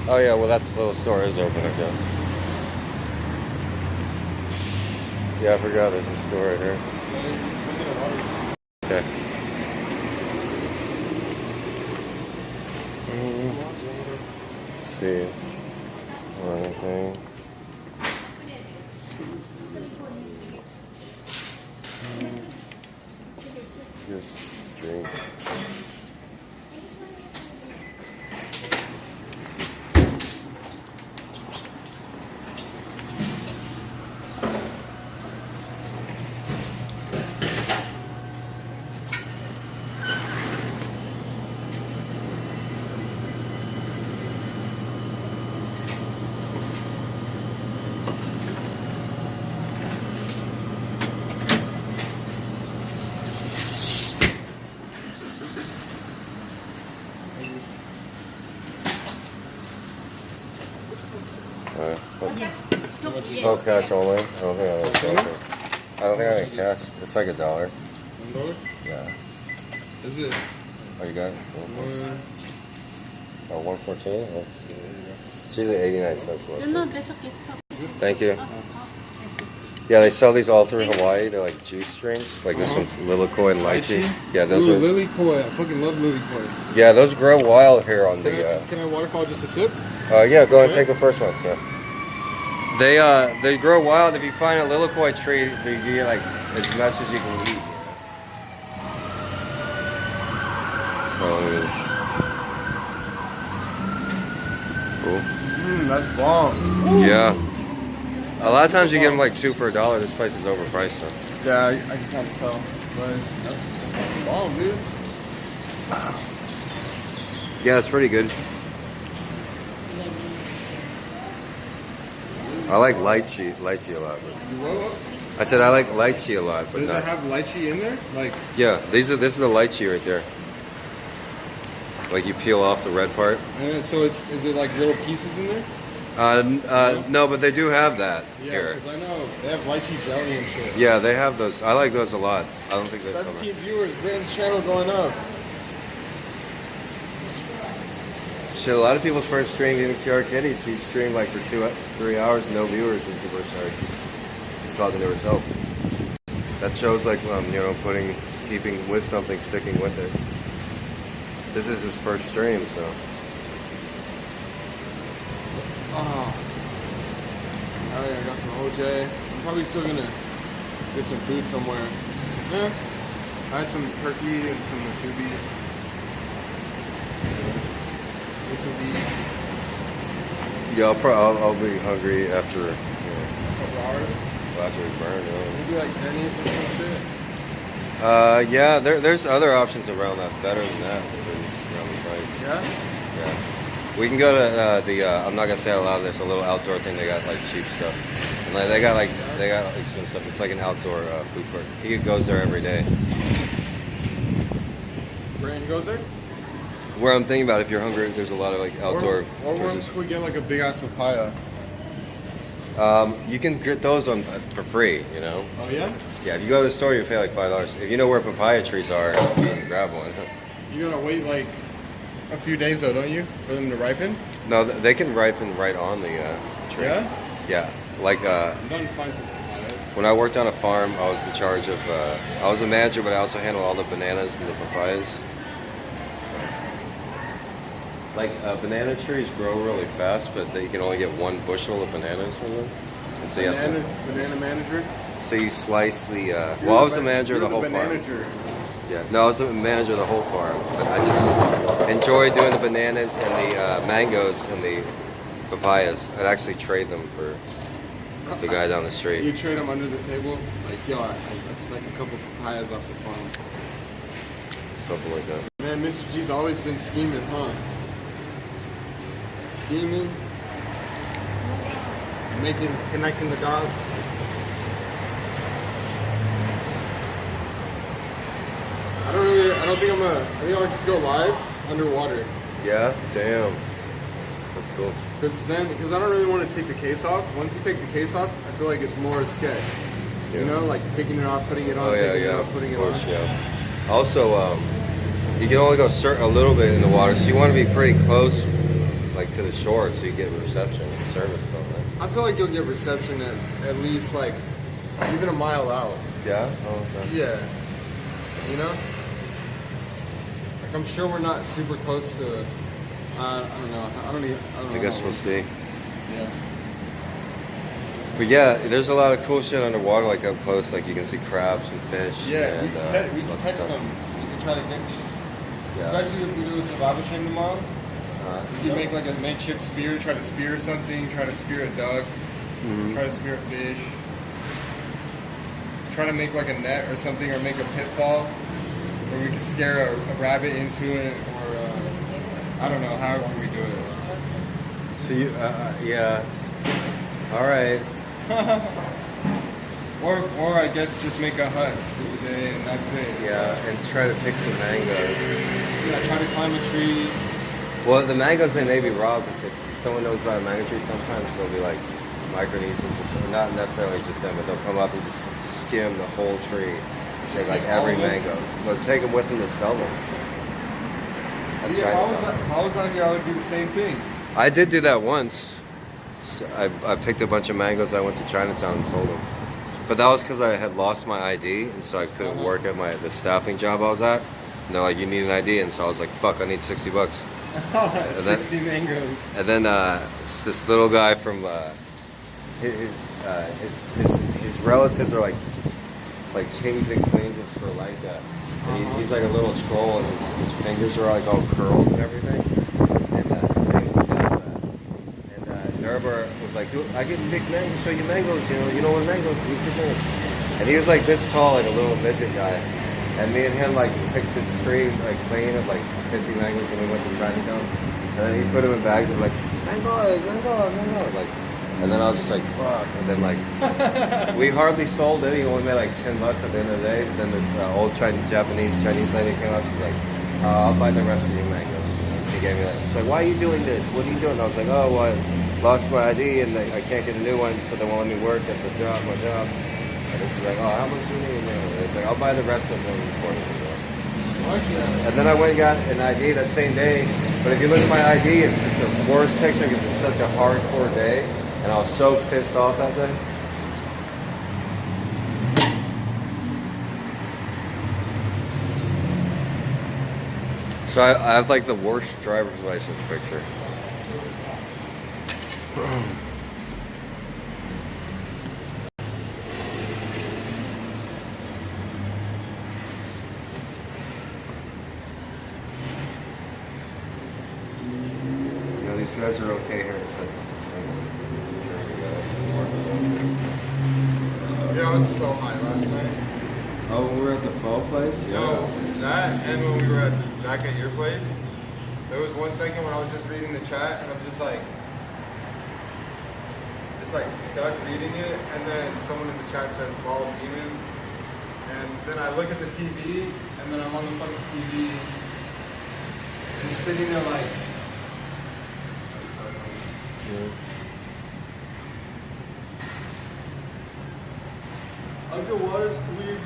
[SPEAKER 1] Oh yeah, well that's the little store is open, I guess. Yeah, I forgot there's a store right here. Okay. Let's see. One thing. Just drink. Oh, cash only. I don't think I have cash. I don't think I have cash. It's like $1.
[SPEAKER 5] $1?
[SPEAKER 1] Yeah.
[SPEAKER 5] Is it?
[SPEAKER 1] Oh, you got it?
[SPEAKER 5] One.
[SPEAKER 1] Oh, 114? She's at 89 cents.
[SPEAKER 3] No, that's okay.
[SPEAKER 1] Thank you. Yeah, they sell these all through Hawaii. They're like juice drinks. Like this one's Lilikoi and lychee. Yeah, those are.
[SPEAKER 5] Lilikoi. I fucking love Lilikoi.
[SPEAKER 1] Yeah, those grow wild here on the.
[SPEAKER 5] Can I waterfall just a sip?
[SPEAKER 1] Yeah, go and take the first one. Yeah. They grow wild. If you find a Lilikoi tree, they get like as much as you can eat. Oh, cool.
[SPEAKER 5] That's bomb.
[SPEAKER 1] Yeah. A lot of times you get them like 2 for $1. This place is overpriced though.
[SPEAKER 5] Yeah, I can kind of tell. But that's bomb, dude.
[SPEAKER 1] Yeah, it's pretty good. I like lychee a lot. But I said I like lychee a lot, but
[SPEAKER 5] Does
[SPEAKER 1] not.
[SPEAKER 5] it have lychee in there? Like,
[SPEAKER 1] Yeah, this is the lychee right there. Like you peel off the red part.
[SPEAKER 5] and so is it like little pieces in there?
[SPEAKER 1] No, but they do have that
[SPEAKER 5] Yeah,
[SPEAKER 1] here.
[SPEAKER 5] because I know they have lychee jelly and shit.
[SPEAKER 1] Yeah, they have those. I like those a lot. I don't think they sell
[SPEAKER 5] 17
[SPEAKER 1] them.
[SPEAKER 5] viewers, Brittons' channel going up.
[SPEAKER 1] Shit, a lot of people's first stream, even QR Kitties, he streamed like for 3 hours, no viewers when he first started. He's talking to herself. That shows like, keeping with something, sticking with it. This is his first stream, so.
[SPEAKER 5] Oh yeah, I got some OJ. I'm probably still gonna get some food somewhere. Yeah. I had some turkey and some musubi.
[SPEAKER 1] Yeah, I'll be hungry after,
[SPEAKER 5] A couple hours.
[SPEAKER 1] after we burn.
[SPEAKER 5] Maybe like Denny's or some shit.
[SPEAKER 1] Yeah, there's other options around that, better than that. Around the price.
[SPEAKER 5] Yeah?
[SPEAKER 1] Yeah. We can go to I'm not gonna say out loud, there's a little outdoor thing, they got like cheap stuff. And like, they got expensive stuff. It's like an outdoor food court. He goes there every day.
[SPEAKER 5] Brandon goes there?
[SPEAKER 1] Where I'm thinking about, if you're hungry, there's a lot of like outdoor
[SPEAKER 5] Or where
[SPEAKER 1] choices.
[SPEAKER 5] can we get like a big ass papaya?
[SPEAKER 1] You can get those on for free, you know?
[SPEAKER 5] Oh yeah?
[SPEAKER 1] Yeah, if you go to the store, you pay like $5. If you know where papaya trees are, you can grab one.
[SPEAKER 5] You gotta wait like a few days though, don't you? For them to ripen?
[SPEAKER 1] No, they can ripen right on the tree.
[SPEAKER 5] Yeah?
[SPEAKER 1] Yeah. Like
[SPEAKER 5] I'm done to find some papayas.
[SPEAKER 1] when I worked on a farm, I was in charge of, I was a manager, but I also handled all the bananas and the papayas. Like banana trees grow really fast, but you can only get 1 bushel of bananas from them. And so you have to,
[SPEAKER 5] Banana manager?
[SPEAKER 1] so you slice the, well, I was the manager of the whole farm.
[SPEAKER 5] manager.
[SPEAKER 1] Yeah, no, I was the manager of the whole farm, but I just enjoy doing the bananas and the mangoes and the papayas. I'd actually trade them for the guy down the street.
[SPEAKER 5] You trade them under the table? Like, yo, that's like a couple papayas off the farm.
[SPEAKER 1] Something like that.
[SPEAKER 5] Man, Mr. G's always been scheming, huh? Scheming. Connecting the dots. I think I'll just go live underwater.
[SPEAKER 1] Yeah? Damn. That's cool.
[SPEAKER 5] Because I don't really want to take the case off. Once you take the case off, I feel like it's more sketch.
[SPEAKER 1] Yeah.
[SPEAKER 5] You know, like taking it off, putting it on, taking it off, putting it on.
[SPEAKER 1] Yeah. Also, you can only go a little bit in the water, so you want to be pretty close, like to the shore, so you get reception, service, something.
[SPEAKER 5] I feel like you'll get reception at least like even a mile out.
[SPEAKER 1] Yeah. Oh, okay.
[SPEAKER 5] Yeah. You know? Like I'm sure we're not super close to. I don't know. I don't know.
[SPEAKER 1] I guess we'll see.
[SPEAKER 5] Yeah.
[SPEAKER 1] But yeah, there's a lot of cool shit underwater, like up close. Like you can see crabs and fish.
[SPEAKER 5] Yeah.
[SPEAKER 1] And,
[SPEAKER 5] We can catch some. We can try to catch.
[SPEAKER 1] Yeah.
[SPEAKER 5] Especially if we do a survival stream tomorrow. We can make like a makeshift spear, try to spear something, try to spear a duck, try to spear a fish, try to make like a net or something, or make a pitfall where we could scare a rabbit into it, or I don't know, however we do it.
[SPEAKER 1] So you, yeah. All right.
[SPEAKER 5] Or I guess just make a hut for the day and that's it.
[SPEAKER 1] Yeah, and try to pick some mangoes.
[SPEAKER 5] Yeah, try to climb a tree.
[SPEAKER 1] Well, the mangoes, they may be raw, because if someone knows about a mango tree, sometimes they'll be like Micronesians or something. Not necessarily just them, but they'll come up and just skim the whole tree. Take like every mango. They'll take them with them to sell them.
[SPEAKER 5] See, if I was out here, I would do the same thing.
[SPEAKER 1] I did do that once. So I picked a bunch of mangoes. I went to Chinatown and sold them. But that was because I had lost my ID, and so I couldn't work at the staffing job I was at. And they're like, you need an ID, and so I was like, fuck, I need $60.
[SPEAKER 5] 60 mangoes.
[SPEAKER 1] And then this little guy from his relatives are like kings and queens of Sri Lanka. And he's like a little troll, and his fingers are like all curled and everything. And Derber was like, I can pick mangoes, show you mangoes, you know what mangoes, you pick mangoes. And he was like this tall, like a little midget guy. And me and him like picked this tree, like clean of like 50 mangoes, and we went to Chinatown. And then he put them in bags and like, mangoes, like. And then I was just like, fuck. And then like, we hardly sold it. He only made like $10 at the end of the day. But then this old Japanese Chinese lady came up. She's like, I'll buy the rest of your mangoes. And she gave me that. She's like, why are you doing this? What are you doing? And I was like, oh, well, I lost my ID and I can't get a new one, so they won't let me work at my job. And she's like, oh, how much do you need? And it's like, I'll buy the rest of them for you. And then I went and got an ID that same day. But if you look at my ID, it's just the worst picture because it's such a hardcore day. And I was so pissed off that day. So I have like the worst driver's license picture. These guys are okay here.
[SPEAKER 5] Dude, I was so high last night.
[SPEAKER 1] Oh, when we were at the pho place?
[SPEAKER 5] No, that and when we were back at your place, there was 1 second when I was just reading the chat and I'm just like stuck reading it, and then someone in the chat says bald demon, and then I look at the TV and then I'm on the fucking TV Just sitting there like.
[SPEAKER 1] Yeah.
[SPEAKER 5] Underwater's weird.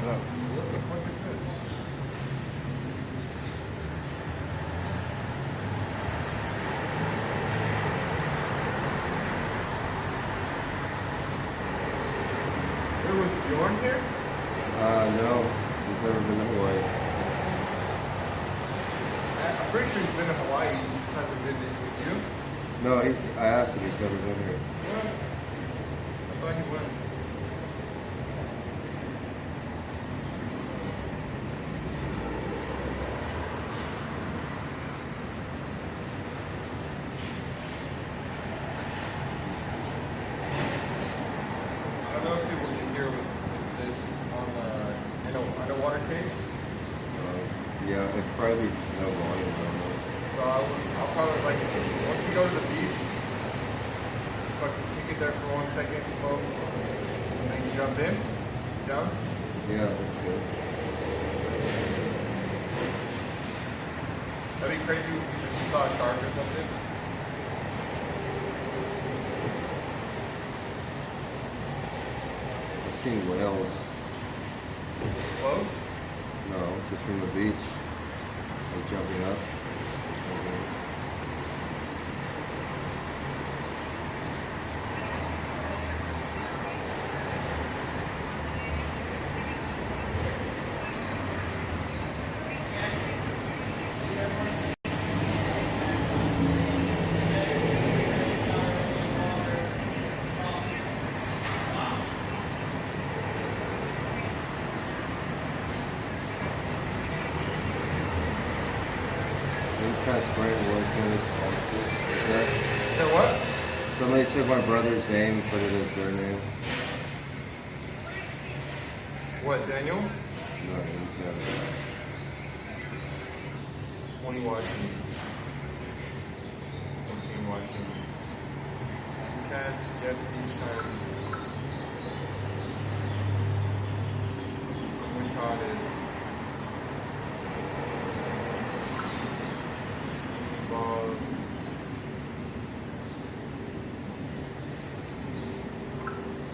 [SPEAKER 1] Oh.
[SPEAKER 5] What the fuck is this? Where was Bjorn here?
[SPEAKER 1] No. He's never been to Hawaii.
[SPEAKER 5] I'm pretty sure he's been to Hawaii. He just hasn't been with you.
[SPEAKER 1] No, I asked him. He's never been here.
[SPEAKER 5] What? I thought he went. I don't know if people can hear with this on in a underwater case.
[SPEAKER 1] Yeah, it probably no volume. I don't know.
[SPEAKER 5] So I'll probably like once we go to the beach, fucking kick it there for 1 second, smoke, and then you jump in. You down?
[SPEAKER 1] Yeah, that's good.
[SPEAKER 5] That'd be crazy if you saw a shark or something.
[SPEAKER 1] I've seen whales.
[SPEAKER 5] Close?
[SPEAKER 1] No, just from the beach. Like jumping up. Cat's brain working sponsors. Is that?
[SPEAKER 5] So what?
[SPEAKER 1] Somebody took my brother's name and put it as their name.
[SPEAKER 5] What, Daniel?
[SPEAKER 1] No, no.
[SPEAKER 5] 20 watching. 14 watching. Cats, yes, beach time. I'm retarded. Balls.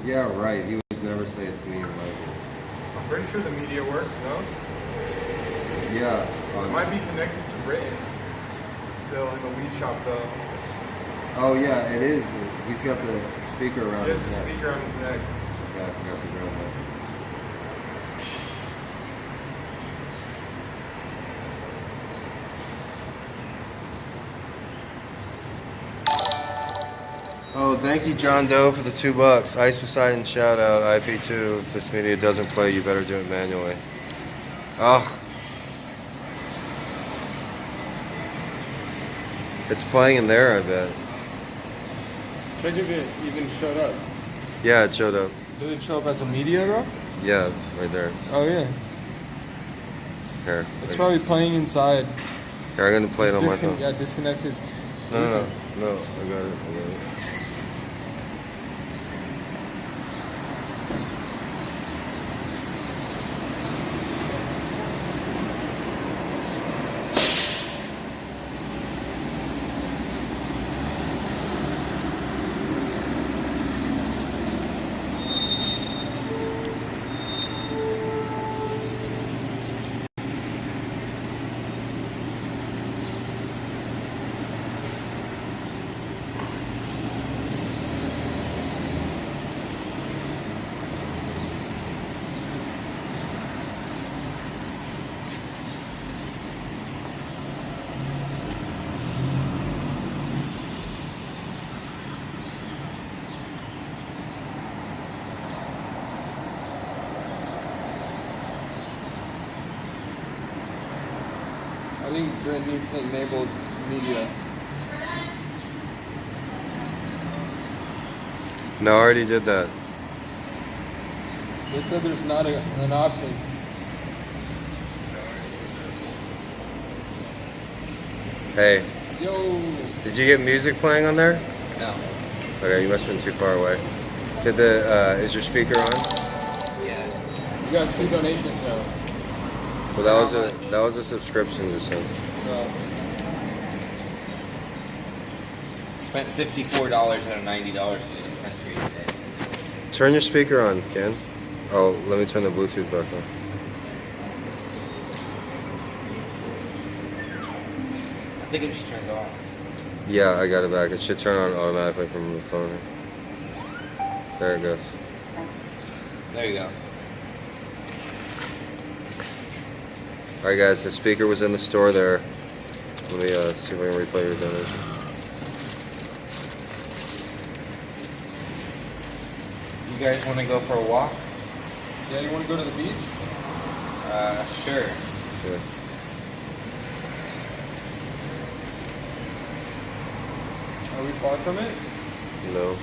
[SPEAKER 1] Yeah, right. He would never say it's me or Michael.
[SPEAKER 5] I'm pretty sure the media works, no?
[SPEAKER 1] Yeah.
[SPEAKER 5] It might be connected to Britain. Still in the weed shop, though.
[SPEAKER 1] Oh yeah, it is. He's got the speaker around
[SPEAKER 5] He has a
[SPEAKER 1] his neck.
[SPEAKER 5] speaker on his neck.
[SPEAKER 1] Yeah, I forgot to grab that. Oh, thank you, John Doe, for the $2. Ice Poseidon shout out. IP2. If this media doesn't play, you better do it manually. Ugh. It's playing in there, I bet.
[SPEAKER 5] Check if it even showed up.
[SPEAKER 1] Yeah, it showed up.
[SPEAKER 5] Did it show up as a media, though?
[SPEAKER 1] Yeah, right there.
[SPEAKER 5] Oh, yeah.
[SPEAKER 1] Here.
[SPEAKER 5] It's probably playing inside.
[SPEAKER 1] Here, I'm gonna play it on my phone.
[SPEAKER 5] Yeah, disconnect his.
[SPEAKER 1] No, no, no. I got it.
[SPEAKER 5] I think Brent needs to enable media.
[SPEAKER 1] No, I already did that.
[SPEAKER 5] They said there's not an option.
[SPEAKER 1] Hey,
[SPEAKER 5] Yo.
[SPEAKER 1] did you get music playing on there?
[SPEAKER 2] No.
[SPEAKER 1] Okay, you must have been too far away. Did the is your speaker on?
[SPEAKER 2] Yeah.
[SPEAKER 5] You got 2 donations now.
[SPEAKER 1] Well, that was a subscription just so.
[SPEAKER 2] Spent $54 out of $90 in the dispensary today.
[SPEAKER 1] Turn your speaker on, Ken. Oh, let me turn the Bluetooth back on.
[SPEAKER 2] I think it just turned off.
[SPEAKER 1] Yeah, I got it back. It should turn on automatically from the phone. There it goes.
[SPEAKER 2] There you go.
[SPEAKER 1] Alright guys, the speaker was in the store there. Let me see if I can replay your donation.
[SPEAKER 2] You guys want to go for a walk?
[SPEAKER 5] Yeah, you want to go to the beach?
[SPEAKER 2] Sure.
[SPEAKER 1] Yeah.
[SPEAKER 5] Are we far from it?
[SPEAKER 1] No.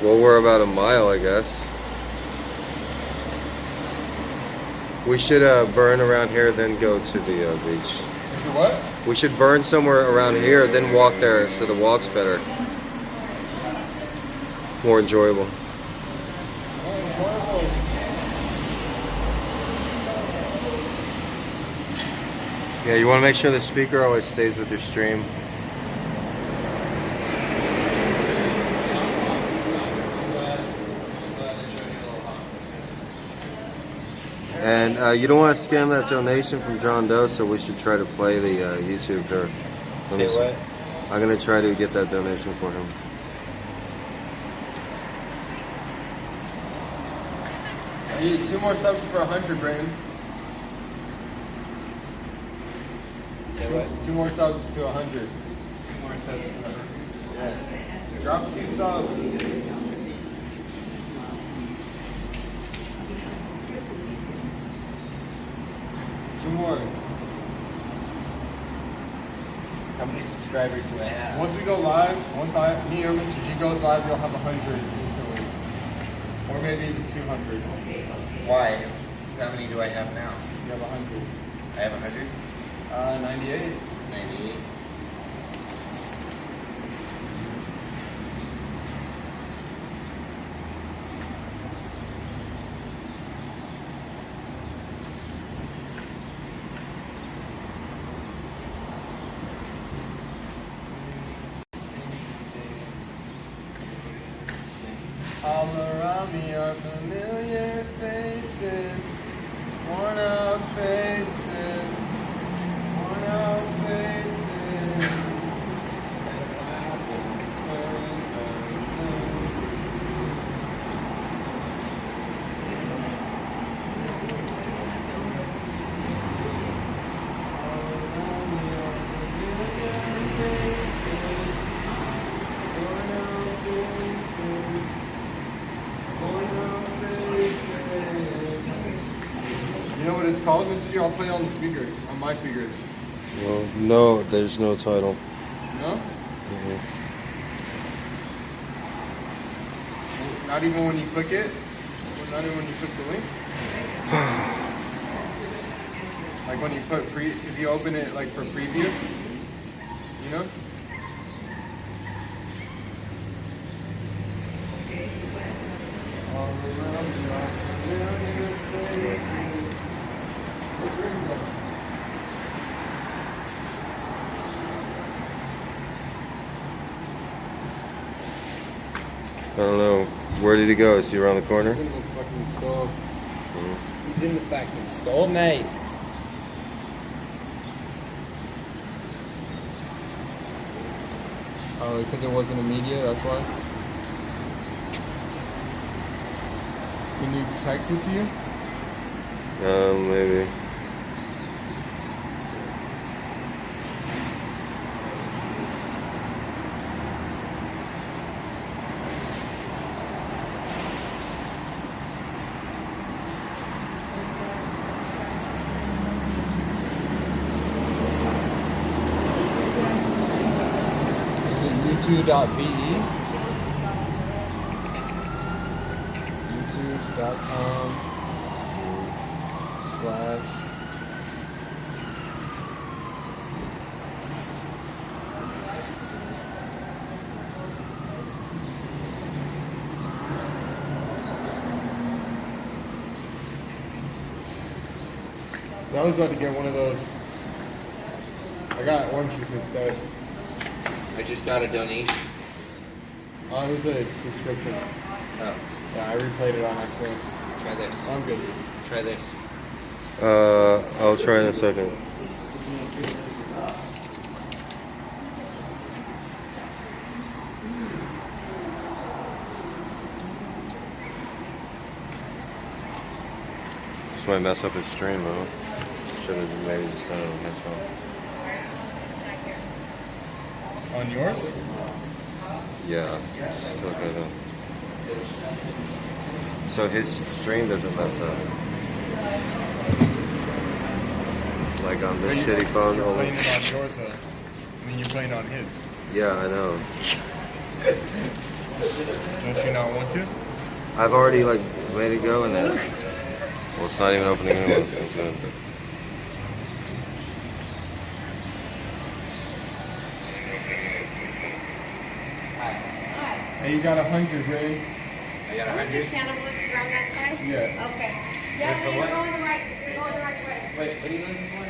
[SPEAKER 1] Well, we're about a mile, I guess. We should burn around here, then go to the beach.
[SPEAKER 5] We should what?
[SPEAKER 1] We should burn somewhere around here, then walk there, so the walk's better. More enjoyable. Yeah, you want to make sure the speaker always stays with your stream. And you don't want to scam that donation from John Doe, so we should try to play the YouTube here.
[SPEAKER 2] Say what?
[SPEAKER 1] I'm going to try to get that donation for him.
[SPEAKER 5] I need 2 more subs for 100, Brittons.
[SPEAKER 2] Say what?
[SPEAKER 5] 2 more subs to 100.
[SPEAKER 2] 2 more subs.
[SPEAKER 5] Yeah. Drop 2 subs. 2 more.
[SPEAKER 2] How many subscribers do I have?
[SPEAKER 5] Once we go live, me or Mr.G goes live, you'll have 100 instantly. Or maybe even 200.
[SPEAKER 2] Why? How many do I have now?
[SPEAKER 5] You have 100.
[SPEAKER 2] I have 100?
[SPEAKER 5] 98.
[SPEAKER 2] 98.
[SPEAKER 5] All around me are familiar faces, worn out faces, worn out faces. You know what it's called, Mr. G? I'll play it on the speaker, on my speaker.
[SPEAKER 1] Well, no, there's no title.
[SPEAKER 5] No?
[SPEAKER 1] Mhm.
[SPEAKER 5] Not even when you click it? Not even when you click the link? Like when you put if you open it like for preview, you know?
[SPEAKER 1] I don't know. Where did he go? Is he around the corner?
[SPEAKER 5] He's in the fucking stall.
[SPEAKER 1] Mhm.
[SPEAKER 2] He's in the fucking stall, mate.
[SPEAKER 5] Oh, because it wasn't a media, that's why? Can you text it to you?
[SPEAKER 1] Maybe.
[SPEAKER 5] Is it youtube.be? youtube.com/. I was about to get one of those. I got orange juice instead.
[SPEAKER 2] I just got a donation.
[SPEAKER 5] Oh, it was a subscription.
[SPEAKER 2] Oh,
[SPEAKER 5] Yeah, I replayed it on accident.
[SPEAKER 2] try this.
[SPEAKER 5] I'm good.
[SPEAKER 2] Try this.
[SPEAKER 1] I'll try in a second. This might mess up his stream though. Should have maybe just done it on his phone.
[SPEAKER 5] On yours?
[SPEAKER 1] Yeah, just look at it. So his stream doesn't mess up. Like on this shitty phone
[SPEAKER 5] You're
[SPEAKER 1] only.
[SPEAKER 5] playing it on yours, though. I mean, you're playing on his.
[SPEAKER 1] Yeah, I know.
[SPEAKER 5] Don't you not want to?
[SPEAKER 1] I've already like made it go in there. Well, it's not even opening anymore.
[SPEAKER 5] Hey, you got 100, Ray.
[SPEAKER 2] I got 100.
[SPEAKER 3] Cannabis around that side?
[SPEAKER 5] Yeah.
[SPEAKER 3] Okay. Yeah,
[SPEAKER 2] for
[SPEAKER 3] you're
[SPEAKER 2] what?
[SPEAKER 3] going the right, you're going the right way.
[SPEAKER 2] Wait, what are you looking for?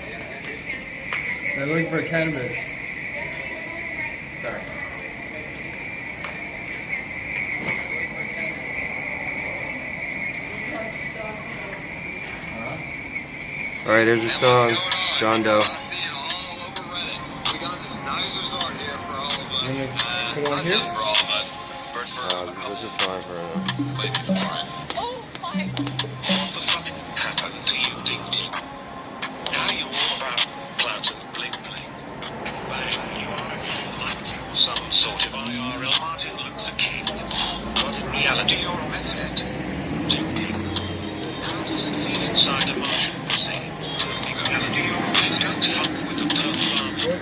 [SPEAKER 5] They're looking for cannabis.
[SPEAKER 2] Sorry.
[SPEAKER 1] All right, here's your song, John Doe.
[SPEAKER 5] You want to put it on here?
[SPEAKER 1] This is fine for now.
[SPEAKER 3] Oh my.
[SPEAKER 7] What the fuck happened to you, Ding Ding? Now you're all about clouds and bling bling. Bang, you are acting like you're some sort of IRL Martin Luther King. But in reality, you're a meth head. Ding Ding. How does it feel inside a Martian pussy? In reality, you're a meth. Don't fuck with the purple army.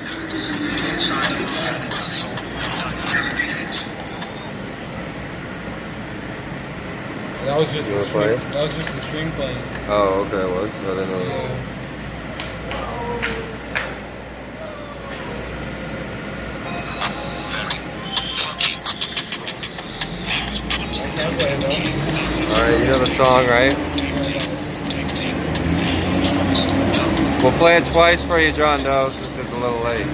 [SPEAKER 7] How does it feel inside a Martian pussy?
[SPEAKER 5] That was just
[SPEAKER 1] You
[SPEAKER 5] the
[SPEAKER 1] wanna play
[SPEAKER 5] stream. That was just the stream playing.
[SPEAKER 1] Oh, okay, it was. I didn't know. All right, you know the song, right? We'll play it twice for you, John Doe, since it's a little late.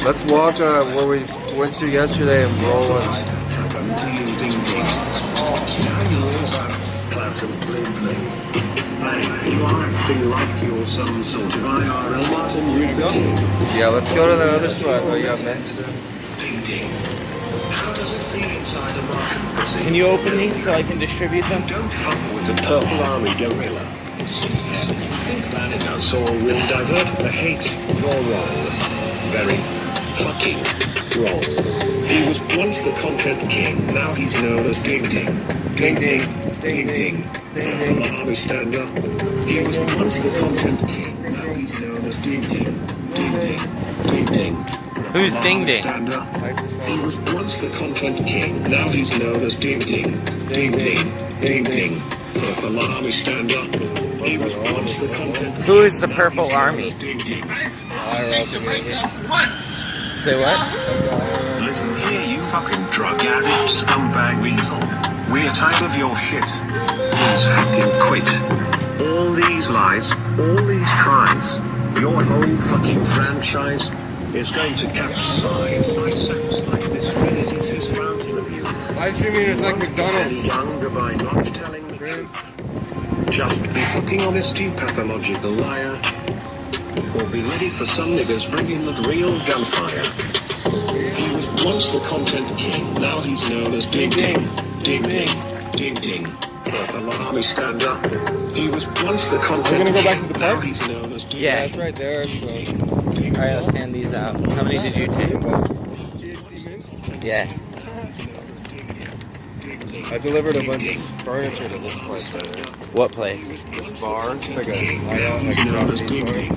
[SPEAKER 1] Let's walk where we went to yesterday and roll it.
[SPEAKER 7] You are acting like you're some sort of IRL Martin Luther King.
[SPEAKER 1] Yeah, let's go to the other spot where you got Minster.
[SPEAKER 7] Ding ding. How does it feel inside a Martian pussy?
[SPEAKER 2] Can you open these so I can distribute them?
[SPEAKER 7] Don't fuck with the Purple Army gorilla. Think planning us all will divert the hate. You're wrong. Very fucking wrong. He was once the content king, now he's known as Ding Ding. Ding Ding. Ding Ding. Ding Ding. Army stand up. He was once the content king, now he's known as Ding Ding. Ding Ding. Ding Ding.
[SPEAKER 2] Who's Ding Ding?
[SPEAKER 7] Stand up. He was once the content king, now he's known as Ding Ding. Ding Ding. Ding Ding. Purple Army stand up. He was once the content
[SPEAKER 2] Who is the Purple Army?
[SPEAKER 7] Ding Ding.
[SPEAKER 2] Say what?
[SPEAKER 7] Listen here, you fucking drug addict scumbag weasel. We're tired of your shit. Please fucking quit. All these lies, all these tries, your whole fucking franchise is going to capsize. My sex like this Reddit is his fountain of youth.
[SPEAKER 5] Live streaming is like McDonald's.
[SPEAKER 7] Younger by not telling the truth. Just be fucking honest, you pathological liar. Or be ready for some niggas bringing the real gunfire. He was once the content king, now he's known as Ding Ding. Ding Ding. Ding Ding. Purple Army stand up. He was once the content
[SPEAKER 5] We're gonna go back to
[SPEAKER 7] king,
[SPEAKER 5] the
[SPEAKER 7] now
[SPEAKER 5] park?
[SPEAKER 7] he's known as Ding
[SPEAKER 2] Yeah.
[SPEAKER 5] It's right there. So.
[SPEAKER 2] Alright, let's hand these out. How many did you take?
[SPEAKER 5] THC mints.
[SPEAKER 2] Yeah.
[SPEAKER 1] I delivered a bunch of furniture to this place right here.
[SPEAKER 2] What place?
[SPEAKER 1] This bar. It's like a
[SPEAKER 7] Now he's known as Ding Ding.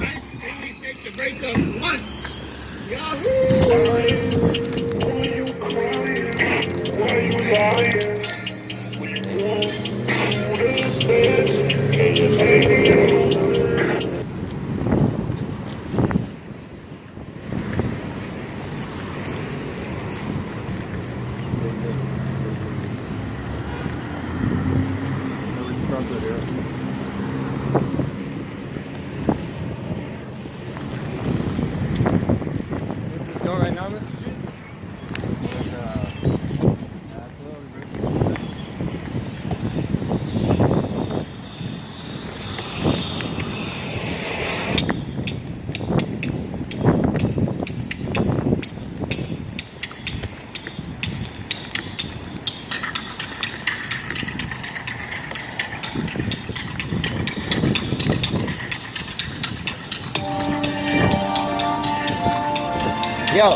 [SPEAKER 2] Yo,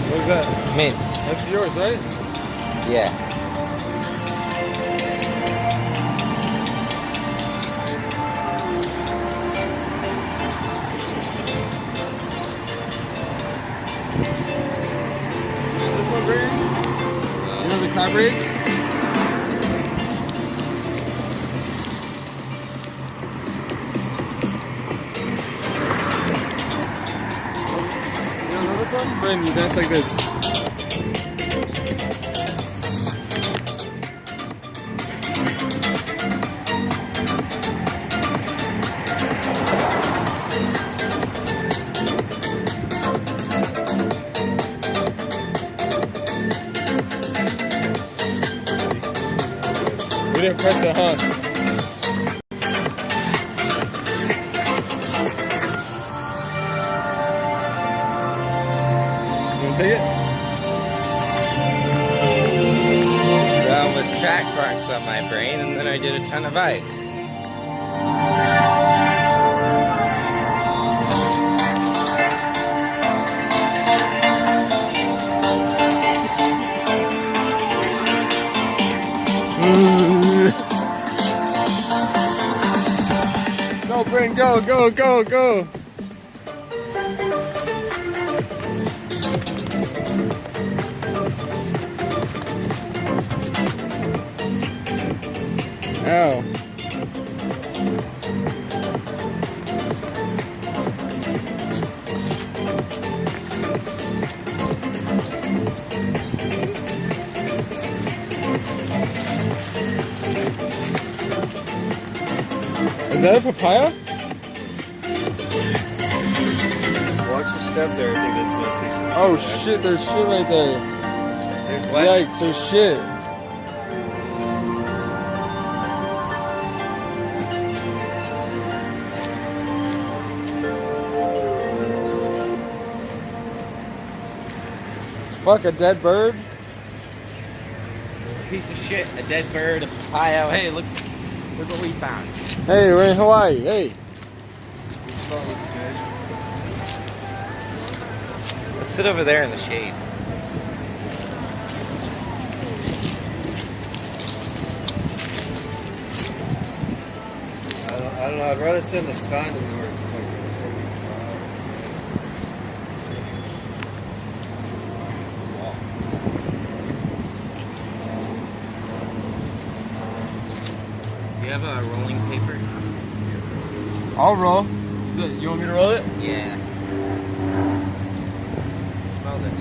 [SPEAKER 5] What is that?
[SPEAKER 2] mints.
[SPEAKER 5] That's yours, right?
[SPEAKER 2] Yeah.
[SPEAKER 5] This one, Brady? You know the crab breed? You don't know this one? Brandon, you dance like this. We didn't press it, huh? You wanna take it?
[SPEAKER 2] Well, with track marks on my brain, and then I did a ton of ice.
[SPEAKER 5] Go, Brandon, go, go, go, go. Ow. Is that a papaya?
[SPEAKER 1] Watch your step there. I think that's necessary.
[SPEAKER 5] Oh shit, there's shit right there.
[SPEAKER 2] There's what?
[SPEAKER 5] Yikes, there's shit. Fuck, a dead bird?
[SPEAKER 2] Piece of shit, a dead bird, a papaya. Hey, look what we found.
[SPEAKER 5] Hey, we're in Hawaii, hey.
[SPEAKER 2] Let's sit over there in the shade.
[SPEAKER 1] I don't know. I'd rather sit in the sun than where it's
[SPEAKER 2] Do you have a rolling paper?
[SPEAKER 5] I'll roll. You want me to roll it?
[SPEAKER 2] Yeah. Smell this.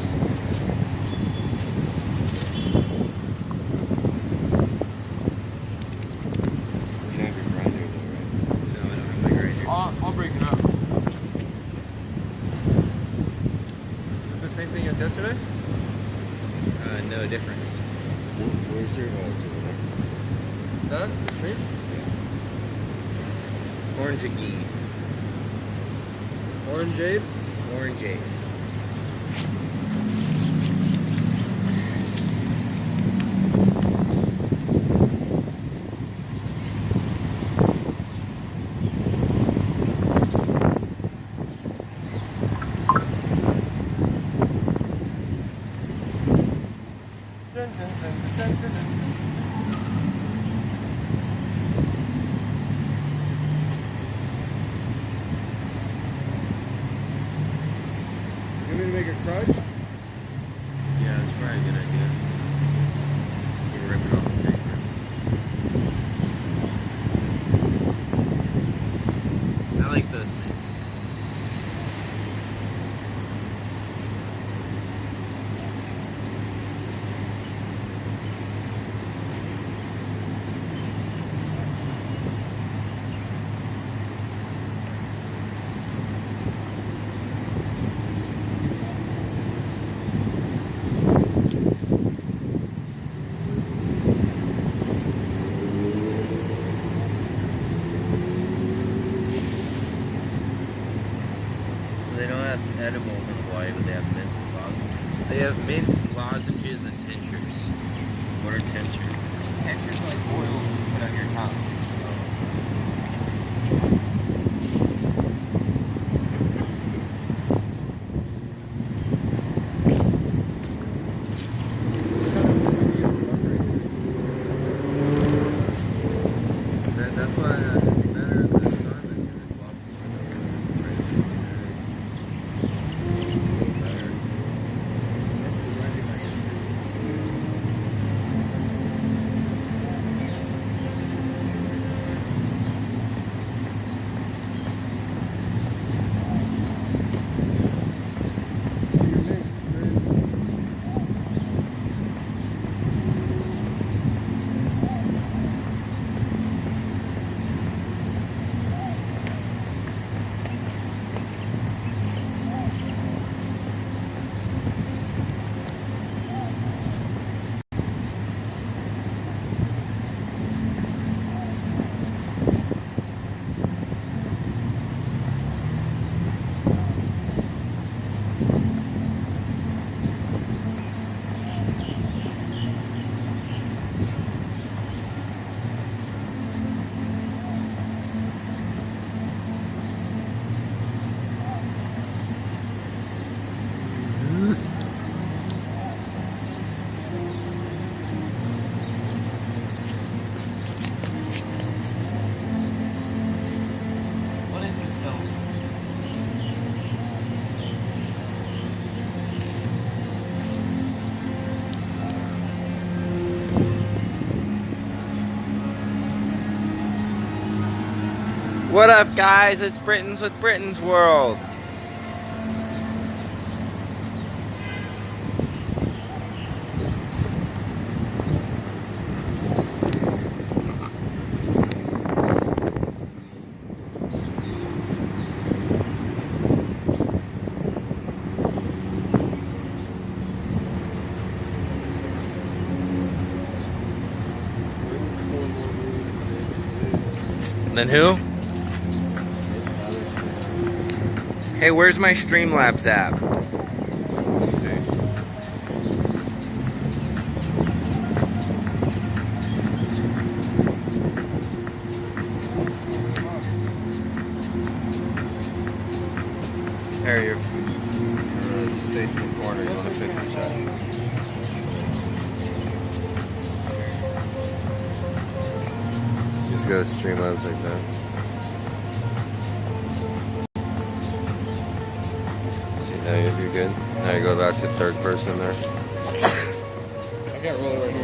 [SPEAKER 1] You have your grinder though, right?
[SPEAKER 2] No, I don't have my grinder.
[SPEAKER 5] I'll break it up. Is it the same thing as yesterday?
[SPEAKER 2] No, different.
[SPEAKER 1] Where's your
[SPEAKER 5] That? The stream?
[SPEAKER 2] Orange-a-gee.
[SPEAKER 5] Orangeade?
[SPEAKER 2] Orangeade.
[SPEAKER 5] Dun, dun, dun, dun, dun, dun. You want me to make a crutch?
[SPEAKER 1] Yeah, that's probably a good idea. You can rip it off the paper.
[SPEAKER 2] I like those mints. So they don't have edibles in Hawaii, but they have mints and lozenges. They have mints, lozenges, and tinctures. What are tinctures? Tinctures are like oils you put on your tongue. What up, guys? It's Brittons with Brittons World. Then who? Hey, where's my Streamlabs app? There, you're just facing the corner. You want to fix the shot. Just go to Streamlabs like that. See, now you're good. Now you go back to third person there.
[SPEAKER 5] I got roller right here.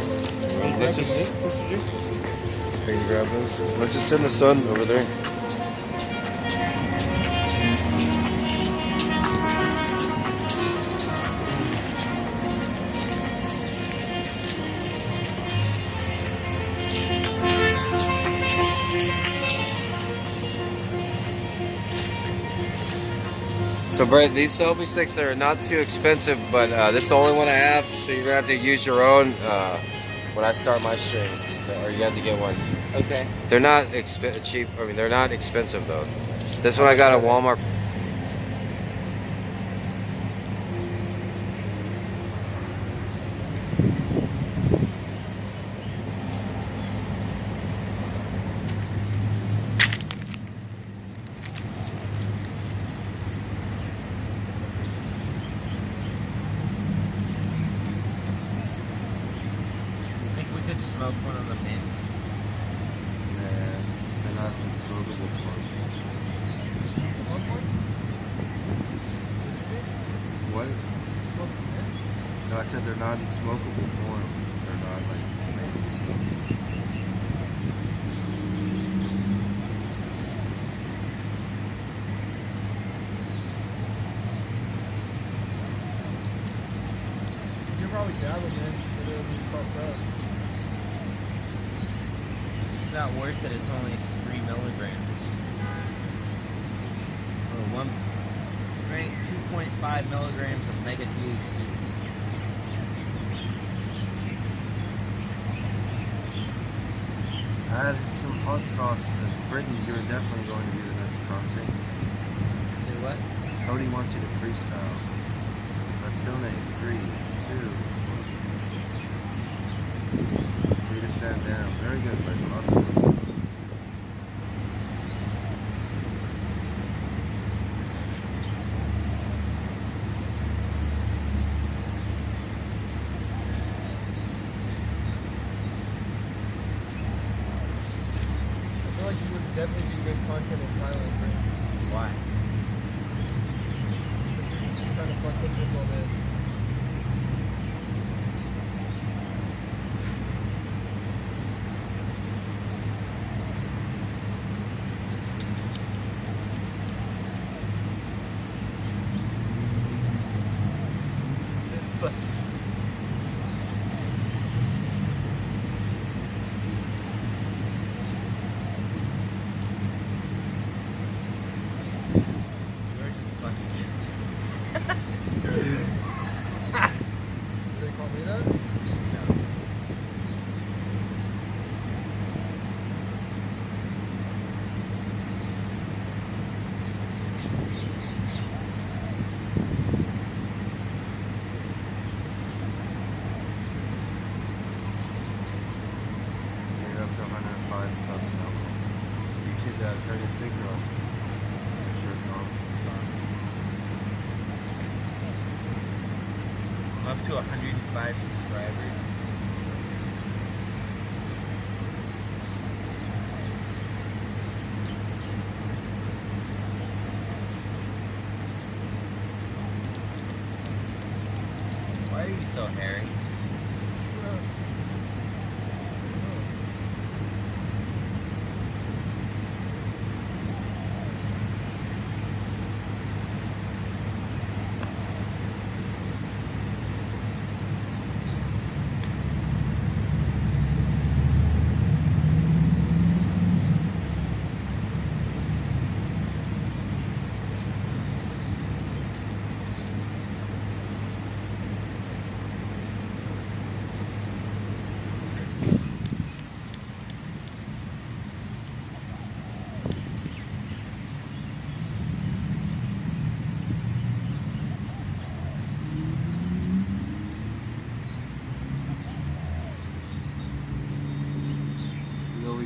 [SPEAKER 1] Let's just
[SPEAKER 5] Mr.G?
[SPEAKER 1] can you grab this? Let's just sit in the sun over there. So Brett, these selfie sticks, they're not too expensive, but this is the only one I have, so you're gonna have to use your own when I start my stream, or you have to get one.
[SPEAKER 2] Okay.
[SPEAKER 1] They're not cheap. I mean, they're not expensive though. This one I got at Walmart.
[SPEAKER 2] Smoke one of the mints.
[SPEAKER 1] Nah, they're not smokable form. What? No, I said they're not in smokable form. They're not like made to be smoked.
[SPEAKER 5] You're probably dabbing in, but it'll be fucked up.
[SPEAKER 2] It's not worth it. It's only 3 milligrams. Or drink 2.5 milligrams of mega THC.
[SPEAKER 1] Add some hot sauce. As Britain, you're definitely going to be the next proxy.
[SPEAKER 2] Say what?
[SPEAKER 1] Cody wants you to freestyle. Let's donate. 3, 2. Lead us stand down. Very good, Britain. Lots of those.
[SPEAKER 5] I feel like you would definitely do good content in Thailand, right?
[SPEAKER 2] Why?
[SPEAKER 5] Because you're trying to fuck with kids all day.
[SPEAKER 2] But you're just fucking.
[SPEAKER 5] Do they call me that?
[SPEAKER 1] You're up to 105 subs now. You should turn your speaker on. Make sure it's on.
[SPEAKER 2] I'm up to 105 subscribers. Why are you so hairy?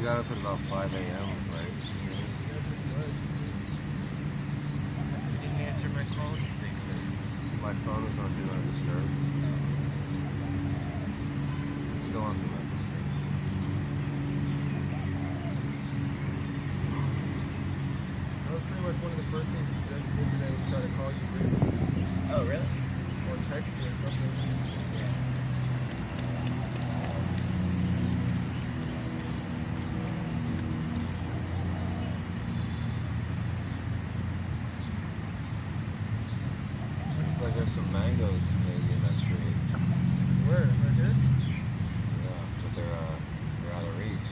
[SPEAKER 1] got up at about 5 a.m., right?
[SPEAKER 2] You didn't answer my calls at 6:30.
[SPEAKER 1] My phone was on Do Not Disturb. It's still on Do Not Disturb.
[SPEAKER 5] That was pretty much one of the first things you did today was try to call you, Brittany,
[SPEAKER 2] Oh, really?
[SPEAKER 5] or text you or something.
[SPEAKER 1] Looks like there's some mangoes maybe in that tree.
[SPEAKER 5] Where? Right here?
[SPEAKER 1] Yeah, but they're out of reach.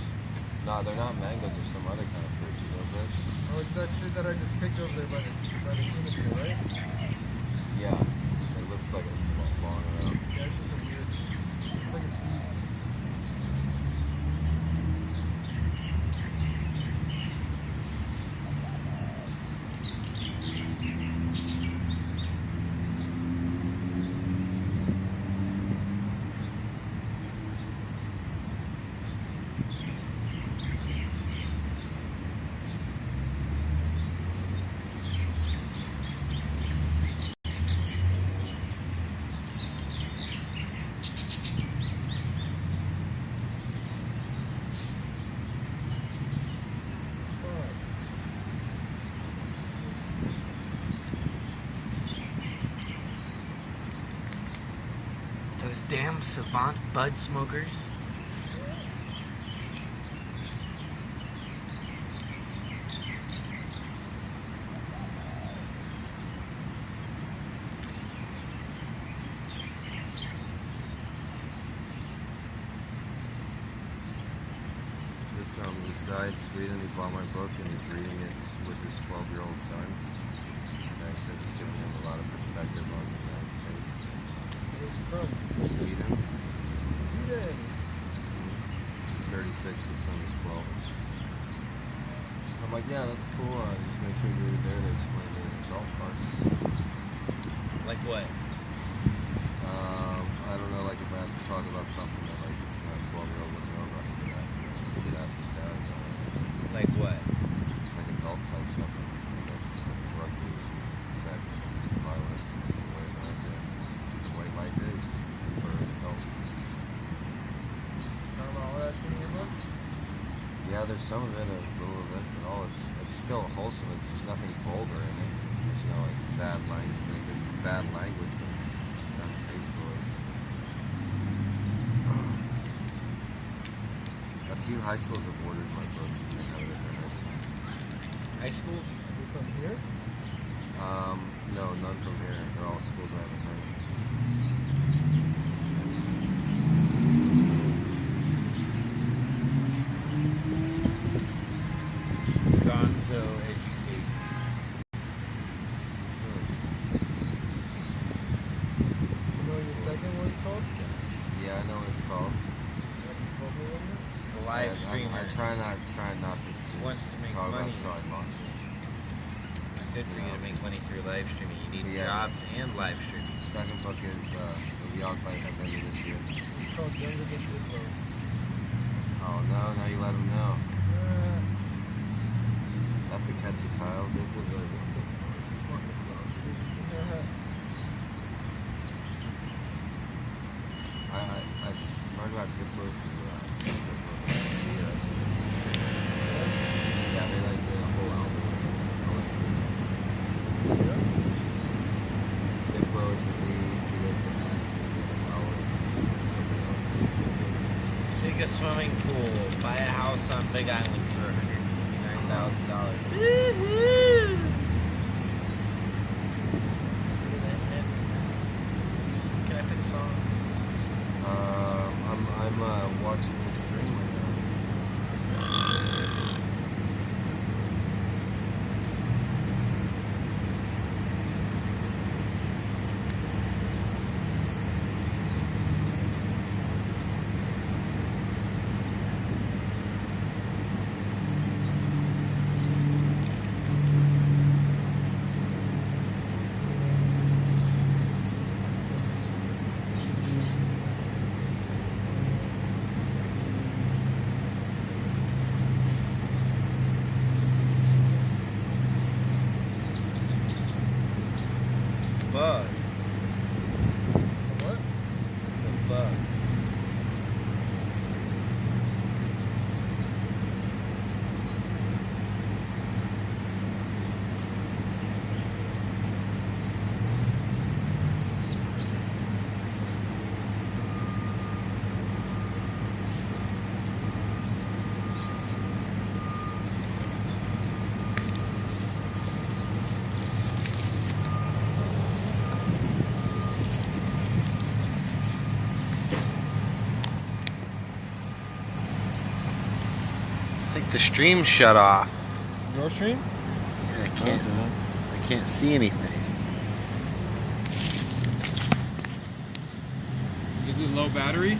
[SPEAKER 1] No, they're not mangoes. They're some other kind of fruit. You know, Bitch?
[SPEAKER 5] Oh, it's that shit that I just kicked over there by the human tree, right?
[SPEAKER 1] Yeah. It looks like it's long around.
[SPEAKER 5] Yeah, it's just a weird. It's like a seed.
[SPEAKER 2] Those damn savant bud smokers.
[SPEAKER 1] This guy in Sweden, he bought my book and he's reading it with his 12-year-old son. And he says it's giving him a lot of perspective on the United States.
[SPEAKER 5] Where's he from?
[SPEAKER 1] Sweden.
[SPEAKER 5] Sweden.
[SPEAKER 1] He's 36, his son is 12. I'm like, yeah, that's cool. Just make sure you're there to explain the adult parts.
[SPEAKER 2] Like what?
[SPEAKER 1] I don't know, like if I have to talk about something that like a 12-year-old wouldn't know about, he could ask his dad.
[SPEAKER 2] Like what?
[SPEAKER 1] Like adult type stuff, I guess, like drug use, sex, violence, and the way life is for adults.
[SPEAKER 5] Talking about all that shit in your book?
[SPEAKER 1] Yeah, there's some of it, a little of it, but all it's still wholesome. There's nothing vulgar in it. There's no like bad language, but it's done tastefully. A few high schools have ordered my book. I have it at their high school.
[SPEAKER 2] High school?
[SPEAKER 5] You from here?
[SPEAKER 1] No, none from here. They're all schools I haven't heard.
[SPEAKER 2] Gonzo education.
[SPEAKER 5] You know what your second one's called?
[SPEAKER 1] Yeah, I know what it's called.
[SPEAKER 2] The live streamer.
[SPEAKER 1] I try not to
[SPEAKER 2] Wants to make
[SPEAKER 1] talk
[SPEAKER 2] money.
[SPEAKER 1] about side launches.
[SPEAKER 2] It's good for you to make money through live streaming. You need
[SPEAKER 1] Yeah.
[SPEAKER 2] jobs and live streaming.
[SPEAKER 1] The second book is the Beyond Fight at the end of this year.
[SPEAKER 5] It's called Younger Than Diplo.
[SPEAKER 1] Oh no, now you let them know. That's a catchy title. Diplo really good. I learned about Diplo through yeah, they like the whole album. Diplo is the D, C is the S, and L is something else.
[SPEAKER 2] Dig a swimming pool. Buy a house on Big Island for $159,000. Can I pick a song?
[SPEAKER 1] I'm watching your stream right now.
[SPEAKER 2] I think the stream shut off.
[SPEAKER 5] Your stream?
[SPEAKER 2] I can't see anything.
[SPEAKER 5] Is it low battery?